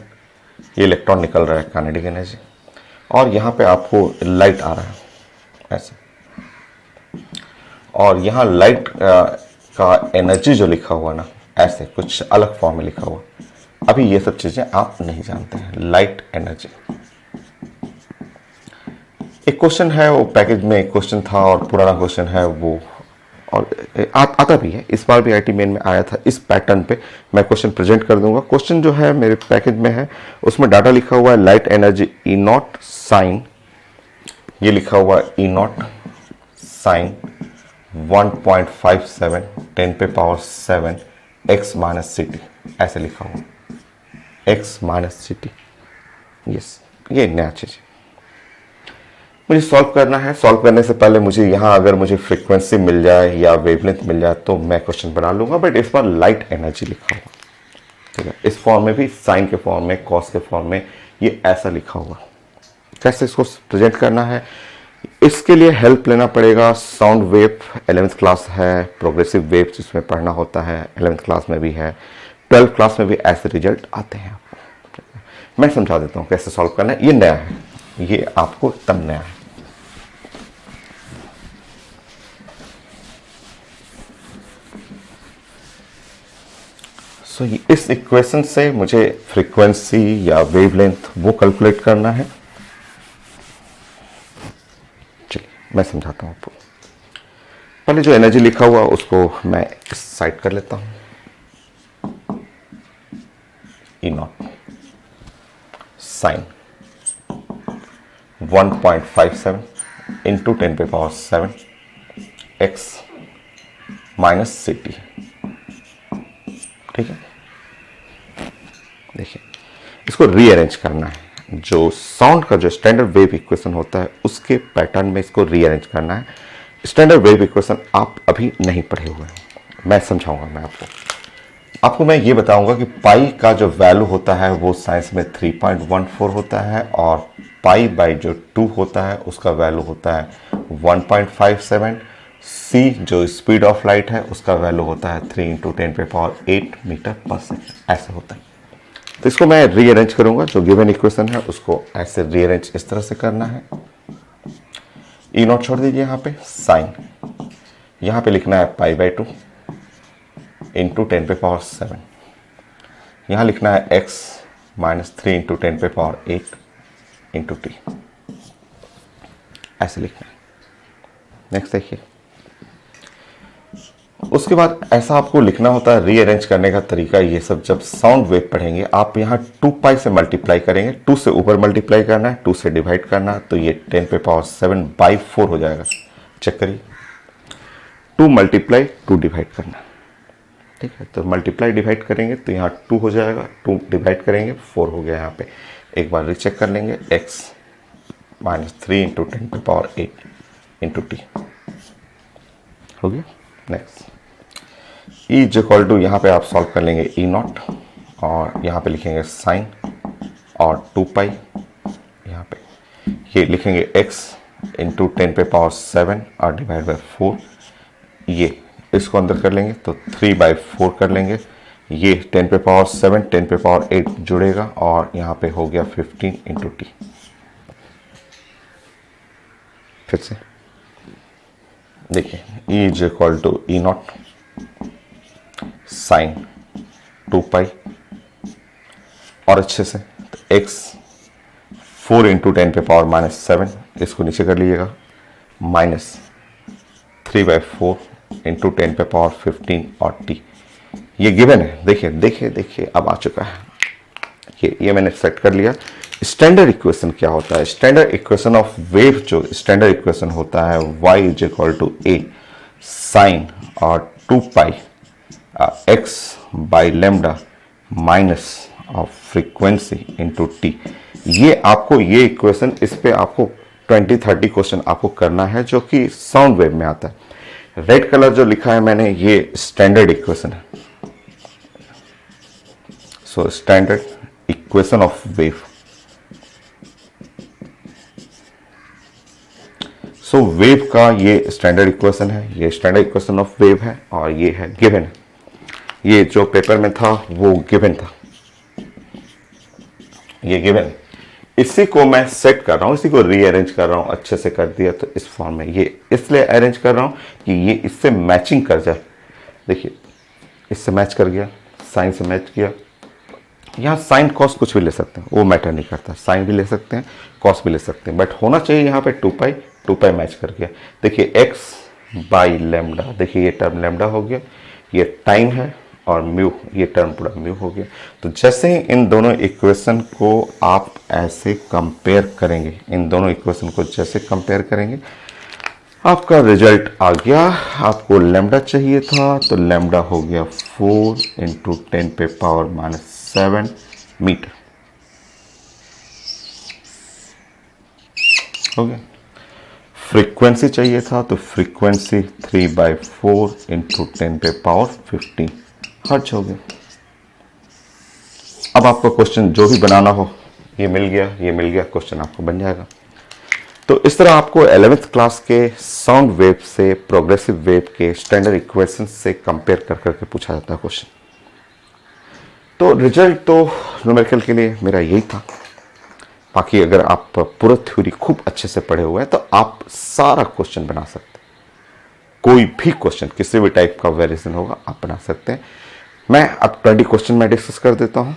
A: ये इलेक्ट्रॉन निकल रहा है काइनेटिक एनर्जी, और यहाँ पे आपको लाइट आ रहा है ऐसे, और यहाँ लाइट का एनर्जी जो लिखा हुआ ना, ऐसे कुछ अलग फॉर्म में लिखा हुआ। अभी ये सब चीजें आप नहीं जानते हैं। लाइट एनर्जी एक क्वेश्चन है, वो पैकेज में एक क्वेश्चन था और पुराना क्वेश्चन है वो, और आता भी है, इस बार भी आईटी मेन में आया था। इस पैटर्न पे मैं क्वेश्चन प्रेजेंट कर दूंगा। क्वेश्चन जो है मेरे पैकेज में है, उसमें डाटा लिखा हुआ है light energy E naught sine, ये लिखा हुआ है ई नॉट साइन 1.57 10 पे पावर 7 x माइनस सी टी, ऐसे लिखा हुआ x माइनस सी टी। यस, ये नया चीज है। मुझे सॉल्व करना है। सॉल्व करने से पहले मुझे यहाँ अगर मुझे फ्रीक्वेंसी मिल जाए या वेवलेंथ मिल जाए तो मैं क्वेश्चन बना लूंगा, बट इस बार लाइट एनर्जी लिखा हुआ, ठीक है, इस फॉर्म में भी, साइन के फॉर्म में, कॉस के फॉर्म में, ये ऐसा लिखा हुआ। कैसे इसको प्रेजेंट करना है, इसके लिए हेल्प लेना पड़ेगा साउंड वेव। 11th क्लास है, प्रोग्रेसिव वेव जिसमें पढ़ना होता है, 11th क्लास में भी है, 12th क्लास में भी ऐसे रिजल्ट आते हैं आपको। मैं समझा देता हूँ कैसे सॉल्व करना है। ये नया है, ये आपको तब नया है। इस इक्वेशन से मुझे फ्रीक्वेंसी या वेवलेंथ वो कैलकुलेट करना है। चलिए मैं समझाता हूं आपको। पहले जो एनर्जी लिखा हुआ उसको मैं इस साइड कर लेता हूं। E naught sine 1.57 into 10⁻⁷ x minus सी टी, ठीक है। देखिए इसको रीअरेंज करना है। जो साउंड का जो स्टैंडर्ड वेव इक्वेशन होता है उसके पैटर्न में इसको रीअरेंज करना है। स्टैंडर्ड वेव इक्वेशन आप अभी नहीं पढ़े हुए हैं, मैं समझाऊंगा। मैं आपको मैं ये बताऊंगा कि पाई का जो वैल्यू होता है वो साइंस में 3.14 होता है, और पाई बाई जो 2 होता है उसका वैल्यू होता है 1.57। सी जो स्पीड ऑफ लाइट है उसका वैल्यू होता है 3 इंटू 10⁸ मीटर पर सेकेंड, ऐसे होता है। तो इसको मैं रीअरेंज करूंगा। जो गिवन इक्वेशन है उसको ऐसे रीअरेंज इस तरह से करना है। ई नॉट छोड़ दीजिए, यहाँ पे साइन, यहाँ पे लिखना है पाई बाई 2 इंटू 10⁻⁷, यहाँ लिखना है x minus 3 into 10⁸ into T, ऐसे लिखना है। नेक्स्ट देखिए, उसके बाद ऐसा आपको लिखना होता है। रीअरेंज करने का तरीका ये सब जब साउंड वेव पढ़ेंगे आप यहाँ 2 पाई से मल्टीप्लाई करेंगे। 2 से ऊपर मल्टीप्लाई करना है, 2 से डिवाइड करना है, तो ये 10⁻⁷/4 हो जाएगा। चेक करिए, 2 मल्टीप्लाई 2 डिवाइड करना, ठीक है। तो मल्टीप्लाई डिवाइड करेंगे तो यहाँ 2 हो जाएगा, 2 डिवाइड करेंगे 4 हो गया। यहाँ पे एक बार रीचेक कर लेंगे, X minus 3 into 10⁸ into T हो गया। Next E is equal to, यहाँ पे आप सॉल्व कर लेंगे ई नॉट, और यहाँ पे लिखेंगे साइन और 2 पाई, यहाँ पे ये लिखेंगे एक्स इंटू 10⁻⁷ और डिवाइड बाई 4। ये इसको अंदर कर लेंगे तो 3/4 कर लेंगे। ये 10⁻⁷ 10⁸ जुड़ेगा और यहाँ पे हो गया 15 इंटू टी। फिर से देखिए, E is equal to E naught sine 2 pi, और अच्छे से तो एक्स 4 इंटू 10⁻⁷, इसको नीचे कर लीजिएगा, माइनस 3/4 इंटू 10⁻15 और टी। ये गिवन है, देखिए देखिए देखिए अब आ चुका है। ये मैंने सेट कर लिया। स्टैंडर्ड इक्वेशन क्या होता है? स्टैंडर्ड इक्वेशन ऑफ वेव, जो स्टैंडर्ड इक्वेशन होता है y is equal to A sine और 2 pi x by lambda minus of frequency into t. ये आपको, ये इक्वेशन, इस पे आपको 20-30 क्वेश्चन आपको करना है जो कि साउंड वेव में आता है। रेड कलर जो लिखा है मैंने, ये स्टैंडर्ड इक्वेशन है। So standard equation of wave. So wave का ये स्टैंडर्ड इक्वेशन है, ये स्टैंडर्ड इक्वेशन ऑफ वेव है, और ये है गिवन। ये जो पेपर में था वो गिवन था, ये गिवन। इसी को मैं सेट कर रहा हूं, इसी को रीअरेंज कर रहा हूं। अच्छे से कर दिया तो इस फॉर्म में, ये इसलिए अरेंज कर रहा हूं कि ये इससे मैचिंग कर जाए। देखिए इससे मैच कर गया, साइन से मैच किया। यहाँ साइन कॉस कुछ भी ले सकते हैं, वो मैटर नहीं करता। साइन भी ले सकते हैं, कॉस भी ले सकते हैं, बट होना चाहिए यहाँ पे 2 पाई मैच कर गया। देखिए एक्स बाई लेमडा, देखिए ये टर्म लेमडा हो गया, ये टाइम है, और म्यू, ये टर्म पूरा म्यू हो गया। तो जैसे ही इन दोनों इक्वेशन को आप ऐसे कंपेयर करेंगे, इन दोनों इक्वेशन को जैसे कंपेयर करेंगे, आपका रिजल्ट आ गया। आपको लेमडा चाहिए था तो लेमडा हो गया 4 इंटू 10⁻⁷ मीटर हो गया। फ्रीक्वेंसी चाहिए था, तो फ्रीक्वेंसी 3/4 इंटू 10⁻15 हर्ट्ज हो गया। अब आपको क्वेश्चन जो भी बनाना हो, ये मिल गया, क्वेश्चन आपको बन जाएगा। तो इस तरह आपको 11th क्लास के साउंड वेव से प्रोग्रेसिव वेव के स्टैंडर्ड इक्वेशन से कंपेयर कर करके पूछा जाता है क्वेश्चन। तो रिजल्ट तो न्यूमेरिकल के लिए मेरा यही था। बाकी अगर आप पूरा थ्योरी खूब अच्छे से पढ़े हुए हैं तो आप सारा क्वेश्चन बना सकते हैं। कोई भी क्वेश्चन, किसी भी टाइप का वेरिएशन होगा, आप बना सकते हैं। मैं अब 20 क्वेश्चन मैं डिस्कस कर देता हूँ,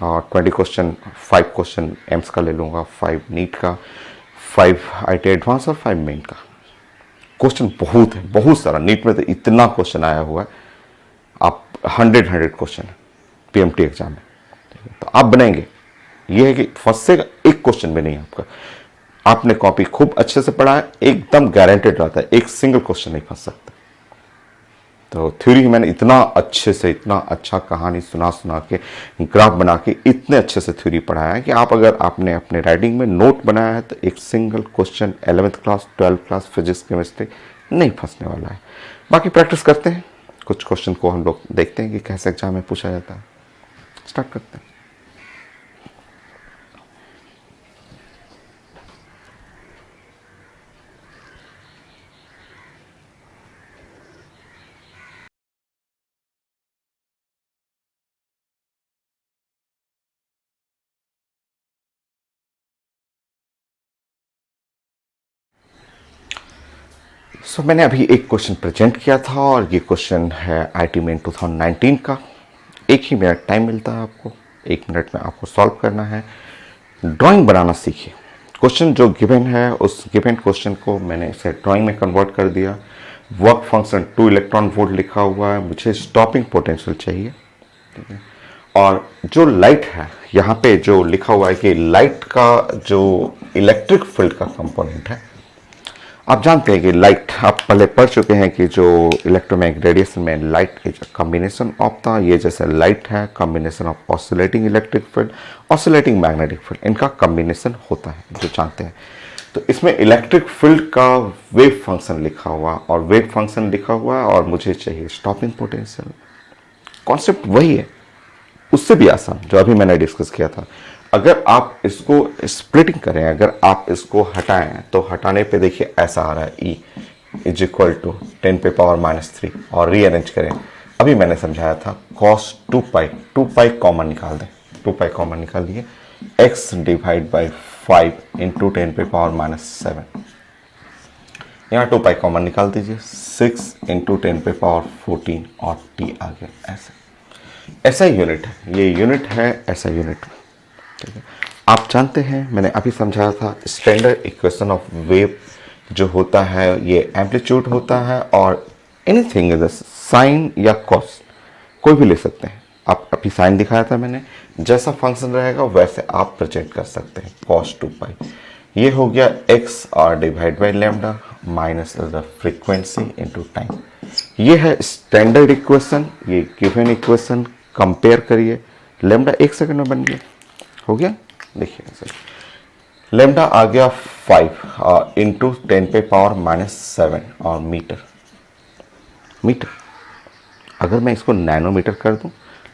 A: और 20 क्वेश्चन, 5 क्वेश्चन एम्स का ले लूँगा, 5 नीट का, 5 IIT एडवांस और 5 मेन का। क्वेश्चन बहुत है, बहुत सारा। नीट में तो इतना क्वेश्चन आया हुआ है, आप 100 क्वेश्चन है PMT एग्जाम में, तो आप बनाएंगे। ये है कि फंसेगा एक क्वेश्चन भी नहीं आपका। आपने कॉपी खूब अच्छे से पढ़ा है, एकदम गारंटेड रहता है, एक सिंगल क्वेश्चन नहीं फंस सकता। तो थ्योरी मैंने इतना अच्छे से, इतना अच्छा कहानी सुना के, ग्राफ बना के इतने अच्छे से थ्योरी पढ़ाया है कि आप, अगर आपने अपने राइटिंग में नोट बनाया है तो एक single question 11th class 12th class physics chemistry नहीं फंसने वाला है। बाकी प्रैक्टिस करते हैं, कुछ क्वेश्चन को हम लोग देखते हैं कि कैसे एग्जाम में पूछा जाता है। स्टार्ट करते हैं। मैंने अभी एक क्वेश्चन प्रेजेंट किया था, और ये क्वेश्चन है IIT मेन 2019 का। 1 ही मिनट टाइम मिलता है आपको, 1 मिनट में आपको सॉल्व करना है। ड्राइंग बनाना सीखिए। क्वेश्चन जो गिवन है, उस गिवन क्वेश्चन को मैंने इसे ड्राइंग में कन्वर्ट कर दिया। वर्क फंक्शन 2 इलेक्ट्रॉन वोल्ट लिखा हुआ है, मुझे स्टॉपिंग पोटेंशियल चाहिए, ठीक है। और जो लाइट है, यहाँ पे जो लिखा हुआ है कि लाइट का जो इलेक्ट्रिक फील्ड का कंपोनेंट है, आप जानते हैं कि लाइट, आप पहले पढ़ चुके हैं कि जो इलेक्ट्रोमैग्नेटिक रेडिएशन में light is combination of the, ये जैसे लाइट है combination of oscillating electric field, oscillating magnetic field, इनका कॉम्बिनेशन होता है, जो जानते हैं। तो इसमें इलेक्ट्रिक फील्ड का वेव फंक्शन लिखा हुआ, और वेव फंक्शन लिखा हुआ, और मुझे चाहिए स्टॉपिंग पोटेंशियल। कॉन्सेप्ट वही है, उससे भी आसान जो अभी मैंने डिस्कस किया था। अगर आप इसको स्प्लिटिंग करें, अगर आप इसको हटाएं, तो हटाने पे देखिए ऐसा आ रहा है, E इज इक्वल टू 10⁻³ और रीअरेंज करें। अभी मैंने समझाया था cos 2π कॉमन निकाल दें, 2π कॉमन निकाल दिए, x डिवाइड बाई 5 इंटू 10⁻⁷। यहाँ 2π कॉमन निकाल दीजिए, 6 इंटू 10⁻14 और t आ गया। ऐसा यूनिट है, ये यूनिट है, ऐसा यूनिट। ठीक है, आप जानते हैं मैंने अभी समझाया था स्टैंडर्ड इक्वेशन ऑफ वेव जो होता है, ये एम्पलीट्यूड होता है, और एनीथिंग इज साइन या कॉस, कोई भी ले सकते हैं। आप अभी साइन दिखाया था मैंने, जैसा फंक्शन रहेगा वैसे आप प्रेजेंट कर सकते हैं। cos 2π ये हो गया x और divide by lambda minus the frequency into time. ये है स्टैंडर्ड इक्वेशन, ये गिवन इक्वेशन कंपेयर करिए। लैम्डा 1 सेकंड में बन गया, हो गया। देखिए सर, लैम्डा आ गया 5 इंटू 10⁻⁷ और मीटर। अगर मैं इसको नैनोमीटर कर दूं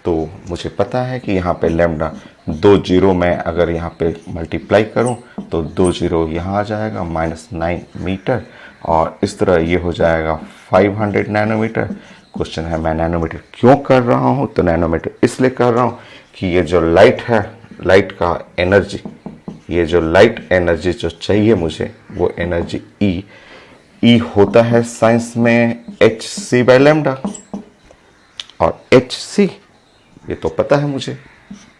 A: तो मुझे पता है कि यहाँ पे लैम्डा 2 जीरो में अगर यहाँ पे मल्टीप्लाई करूँ तो 2 जीरो यहाँ आ जाएगा, -9 मीटर, और इस तरह ये हो जाएगा 500 नैनोमीटर। क्वेश्चन है मैं नैनोमीटर क्यों कर रहा हूँ, तो नैनोमीटर इसलिए कर रहा हूँ कि ये जो लाइट है, लाइट का एनर्जी, ये जो लाइट एनर्जी जो चाहिए मुझे, वो एनर्जी ई होता है साइंस में hc बाई लैम्डा, और hc ये तो पता है मुझे,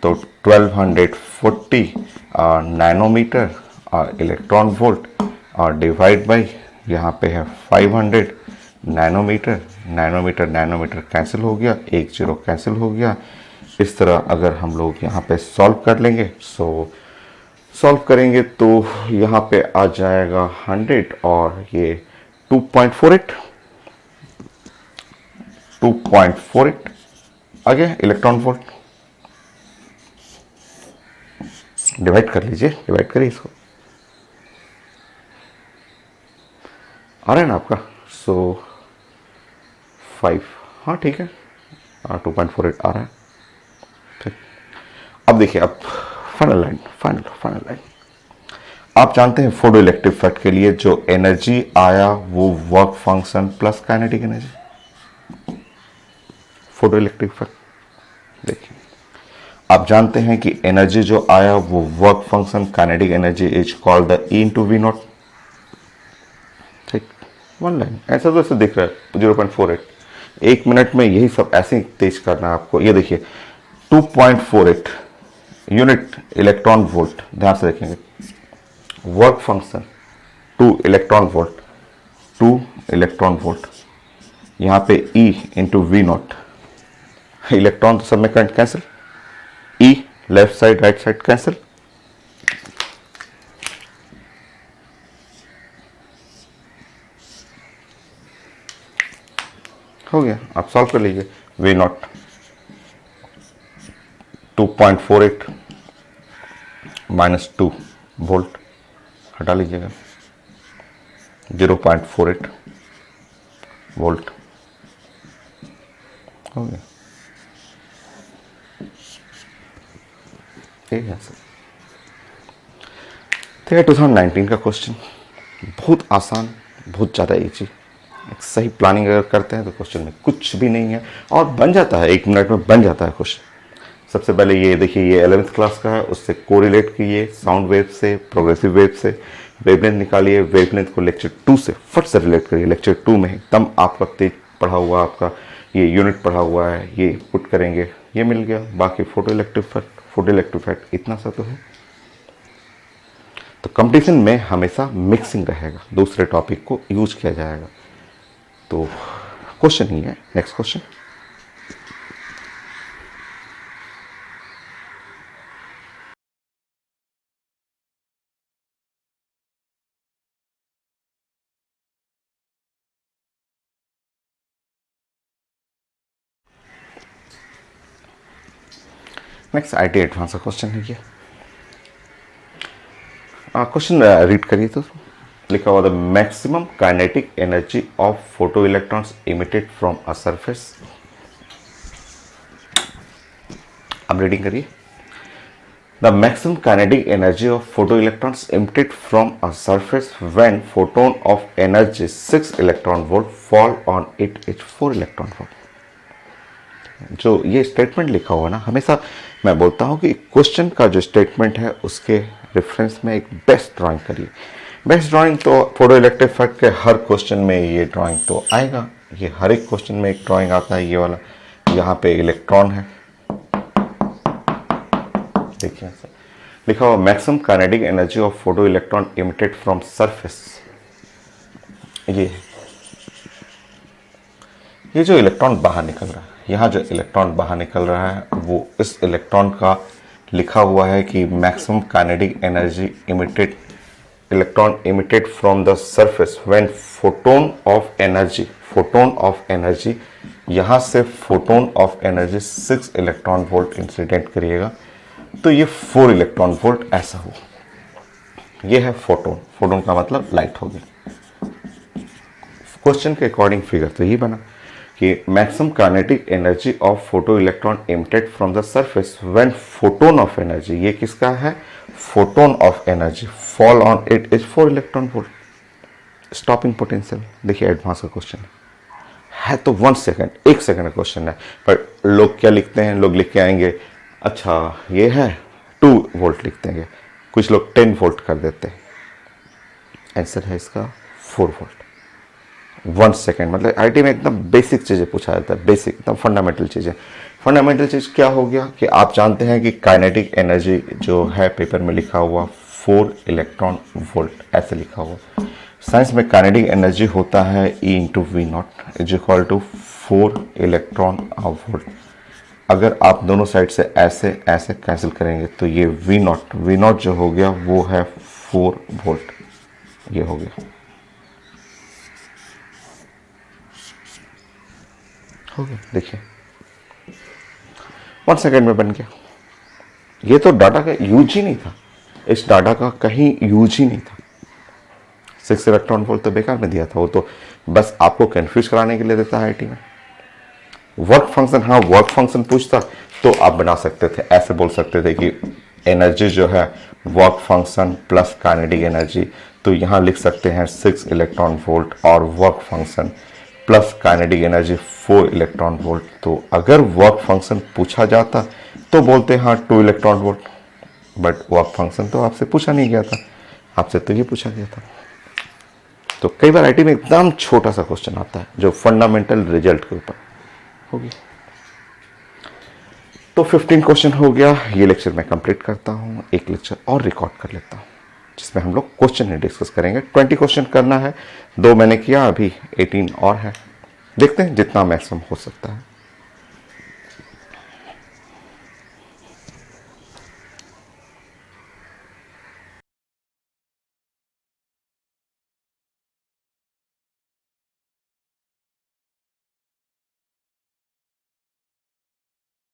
A: तो 1240 नैनोमीटर और इलेक्ट्रॉन वोल्ट, और डिवाइड बाई यहाँ पे है 500 नैनोमीटर कैंसिल हो गया, 1 जीरो कैंसिल हो गया। इस तरह अगर हम लोग यहाँ पे सॉल्व कर लेंगे, सॉल्व करेंगे तो यहाँ पे आ जाएगा 100, और ये 2.48 आ गया इलेक्ट्रॉन वोल्ट। डिवाइड कर लीजिए, डिवाइड करिए इसको, आ रहा है ना आपका? सो 5, हाँ ठीक है, 2.48 आ रहा है। ठीक, अब देखिए, अब फाइनल लाइन, फाइनल लाइन। आप जानते हैं फोटो इलेक्ट्रिक इफेक्ट के लिए जो एनर्जी आया वो work function plus kinetic energy, photoelectric effect. देखिए, आप जानते हैं कि एनर्जी जो आया वो work function kinetic energy is called the E into V naught. ठीक, वन लाइन, ऐसा तो ऐसे दिख रहा है 0.48। 1 मिनट में यही सब ऐसे ही तेज करना है आपको। ये देखिए 2.48 यूनिट इलेक्ट्रॉन वोल्ट, ध्यान से देखेंगे। Work function 2 electron volt, 2 electron volt, यहाँ पे E into V naught. Electron तो सब में current cancel, E left side right side cancel, हो गया। आप सॉल्व कर लीजिए। वी नॉट 2.48 माइनस 2 वोल्ट, हटा लीजिएगा, 0.48 वोल्ट, हो गया। ठीक है सर, ठीक है। 2019 का क्वेश्चन बहुत आसान, बहुत ज़्यादा इजी। एक सही प्लानिंग अगर करते हैं तो क्वेश्चन में कुछ भी नहीं है और बन जाता है, 1 मिनट में बन जाता है क्वेश्चन। सबसे पहले ये देखिए, ये 11th क्लास का है, उससे कोरिलेट कीजिए साउंड वेव से, प्रोग्रेसिव वेव से, वेवलेंथ निकालिए, वेवलेंथ को लेक्चर 2 से फट से रिलेट करिए। लेक्चर 2 में एकदम आपका तेज पढ़ा हुआ, आपका ये यूनिट पढ़ा हुआ है, ये पुट करेंगे, ये मिल गया। बाकी फोटो इलेक्ट्रिक इफेक्ट इतना सा तो है। तो कंपटीशन में हमेशा मिक्सिंग रहेगा, दूसरे टॉपिक को यूज किया जाएगा। तो क्वेश्चन ही है, next question. Next IT advance का क्वेश्चन है ये। क्वेश्चन रीड करिए तो। लिखा हुआ the maximum kinetic energy of photo electrons emitted from a surface. अब रीडिंग करिए। The maximum kinetic energy of photo electrons emitted from a surface when photon of energy 6 electron volt fall on it is 4 electron volt. जो ये statement लिखा हुआ ना, हमेशा मैं बोलता हूँ कि क्वेश्चन का जो स्टेटमेंट है उसके रेफरेंस में एक बेस्ट ड्राइंग करिए। बेस्ट ड्राइंग तो फोटो इलेक्ट्रिक इफेक्ट के हर क्वेश्चन में ये ड्राइंग तो आएगा। ये हर एक क्वेश्चन में एक ड्राइंग आता है, ये वाला। यहाँ पे इलेक्ट्रॉन है, देखिए लिखा हुआ maximum kinetic energy of photo electron emitted from surface. ये जो इलेक्ट्रॉन बाहर निकल रहा है, यहाँ जो इलेक्ट्रॉन बाहर निकल रहा है वो इस इलेक्ट्रॉन का लिखा हुआ है कि maximum kinetic energy emitted, electron emitted from the surface when photon of energy, यहाँ से photon of energy 6 electron volt incident करिएगा तो ये 4 इलेक्ट्रॉन वोल्ट ऐसा हो। ये है फोटोन का मतलब लाइट होगी। क्वेश्चन के अकॉर्डिंग फिगर तो ये बना कि maximum kinetic energy of photo electron emitted from the surface when photon of energy, ये किसका है? Photon of energy fall on it is 4 electron volt. Stopping potential देखिए, एडवांस का क्वेश्चन है तो 1 सेकंड, 1 सेकंड का क्वेश्चन है, पर लोग क्या लिखते हैं, लोग लिख के आएंगे अच्छा ये है 2 वोल्ट लिख देंगे, कुछ लोग 10 वोल्ट कर देते हैं। आंसर है इसका 4 वोल्ट। 1 सेकेंड मतलब आईटी में एकदम बेसिक चीज़ें पूछा जाता है, बेसिक एकदम फंडामेंटल चीज़ें। फंडामेंटल चीज़ क्या हो गया कि आप जानते हैं कि काइनेटिक एनर्जी जो है पेपर में लिखा हुआ 4 इलेक्ट्रॉन वोल्ट ऐसे लिखा हुआ। साइंस में काइनेटिक एनर्जी होता है E into V naught is equal to 4 electron volt. अगर आप दोनों साइड से ऐसे ऐसे कैंसिल करेंगे तो ये वी नॉट जो हो गया वो है 4 वोल्ट, ये हो गया। हो गया, देखिए 1 सेकेंड में बन गया। ये तो डाटा का यूज ही नहीं था, इस डाटा का कहीं यूज ही नहीं था। 6 इलेक्ट्रॉन वोल्ट तो बेकार में दिया था, वो तो बस आपको कंफ्यूज कराने के लिए देता है आईटी में। वर्क फंक्शन, हाँ वर्क फंक्शन पूछता तो आप बना सकते थे, ऐसे बोल सकते थे कि एनर्जी जो है work function plus kinetic energy, तो यहाँ लिख सकते हैं 6 इलेक्ट्रॉन वोल्ट और work function plus kinetic energy 4 electron volt. तो अगर वर्क फंक्शन पूछा जाता तो बोलते हाँ 2 electron volt, but work function तो आपसे पूछा नहीं गया था, आपसे तो ये पूछा गया था। तो कई बार आईटी में एकदम छोटा सा क्वेश्चन आता है जो फंडामेंटल रिजल्ट के ऊपर होगी। तो 15 क्वेश्चन हो गया, ये लेक्चर मैं कंप्लीट करता हूँ, एक लेक्चर और रिकॉर्ड कर लेता हूँ जिसमें हम लोग क्वेश्चन ही डिस्कस करेंगे। 20 क्वेश्चन करना है, 2 मैंने किया, अभी 18 और है, देखते हैं जितना मैक्सिमम हो सकता है।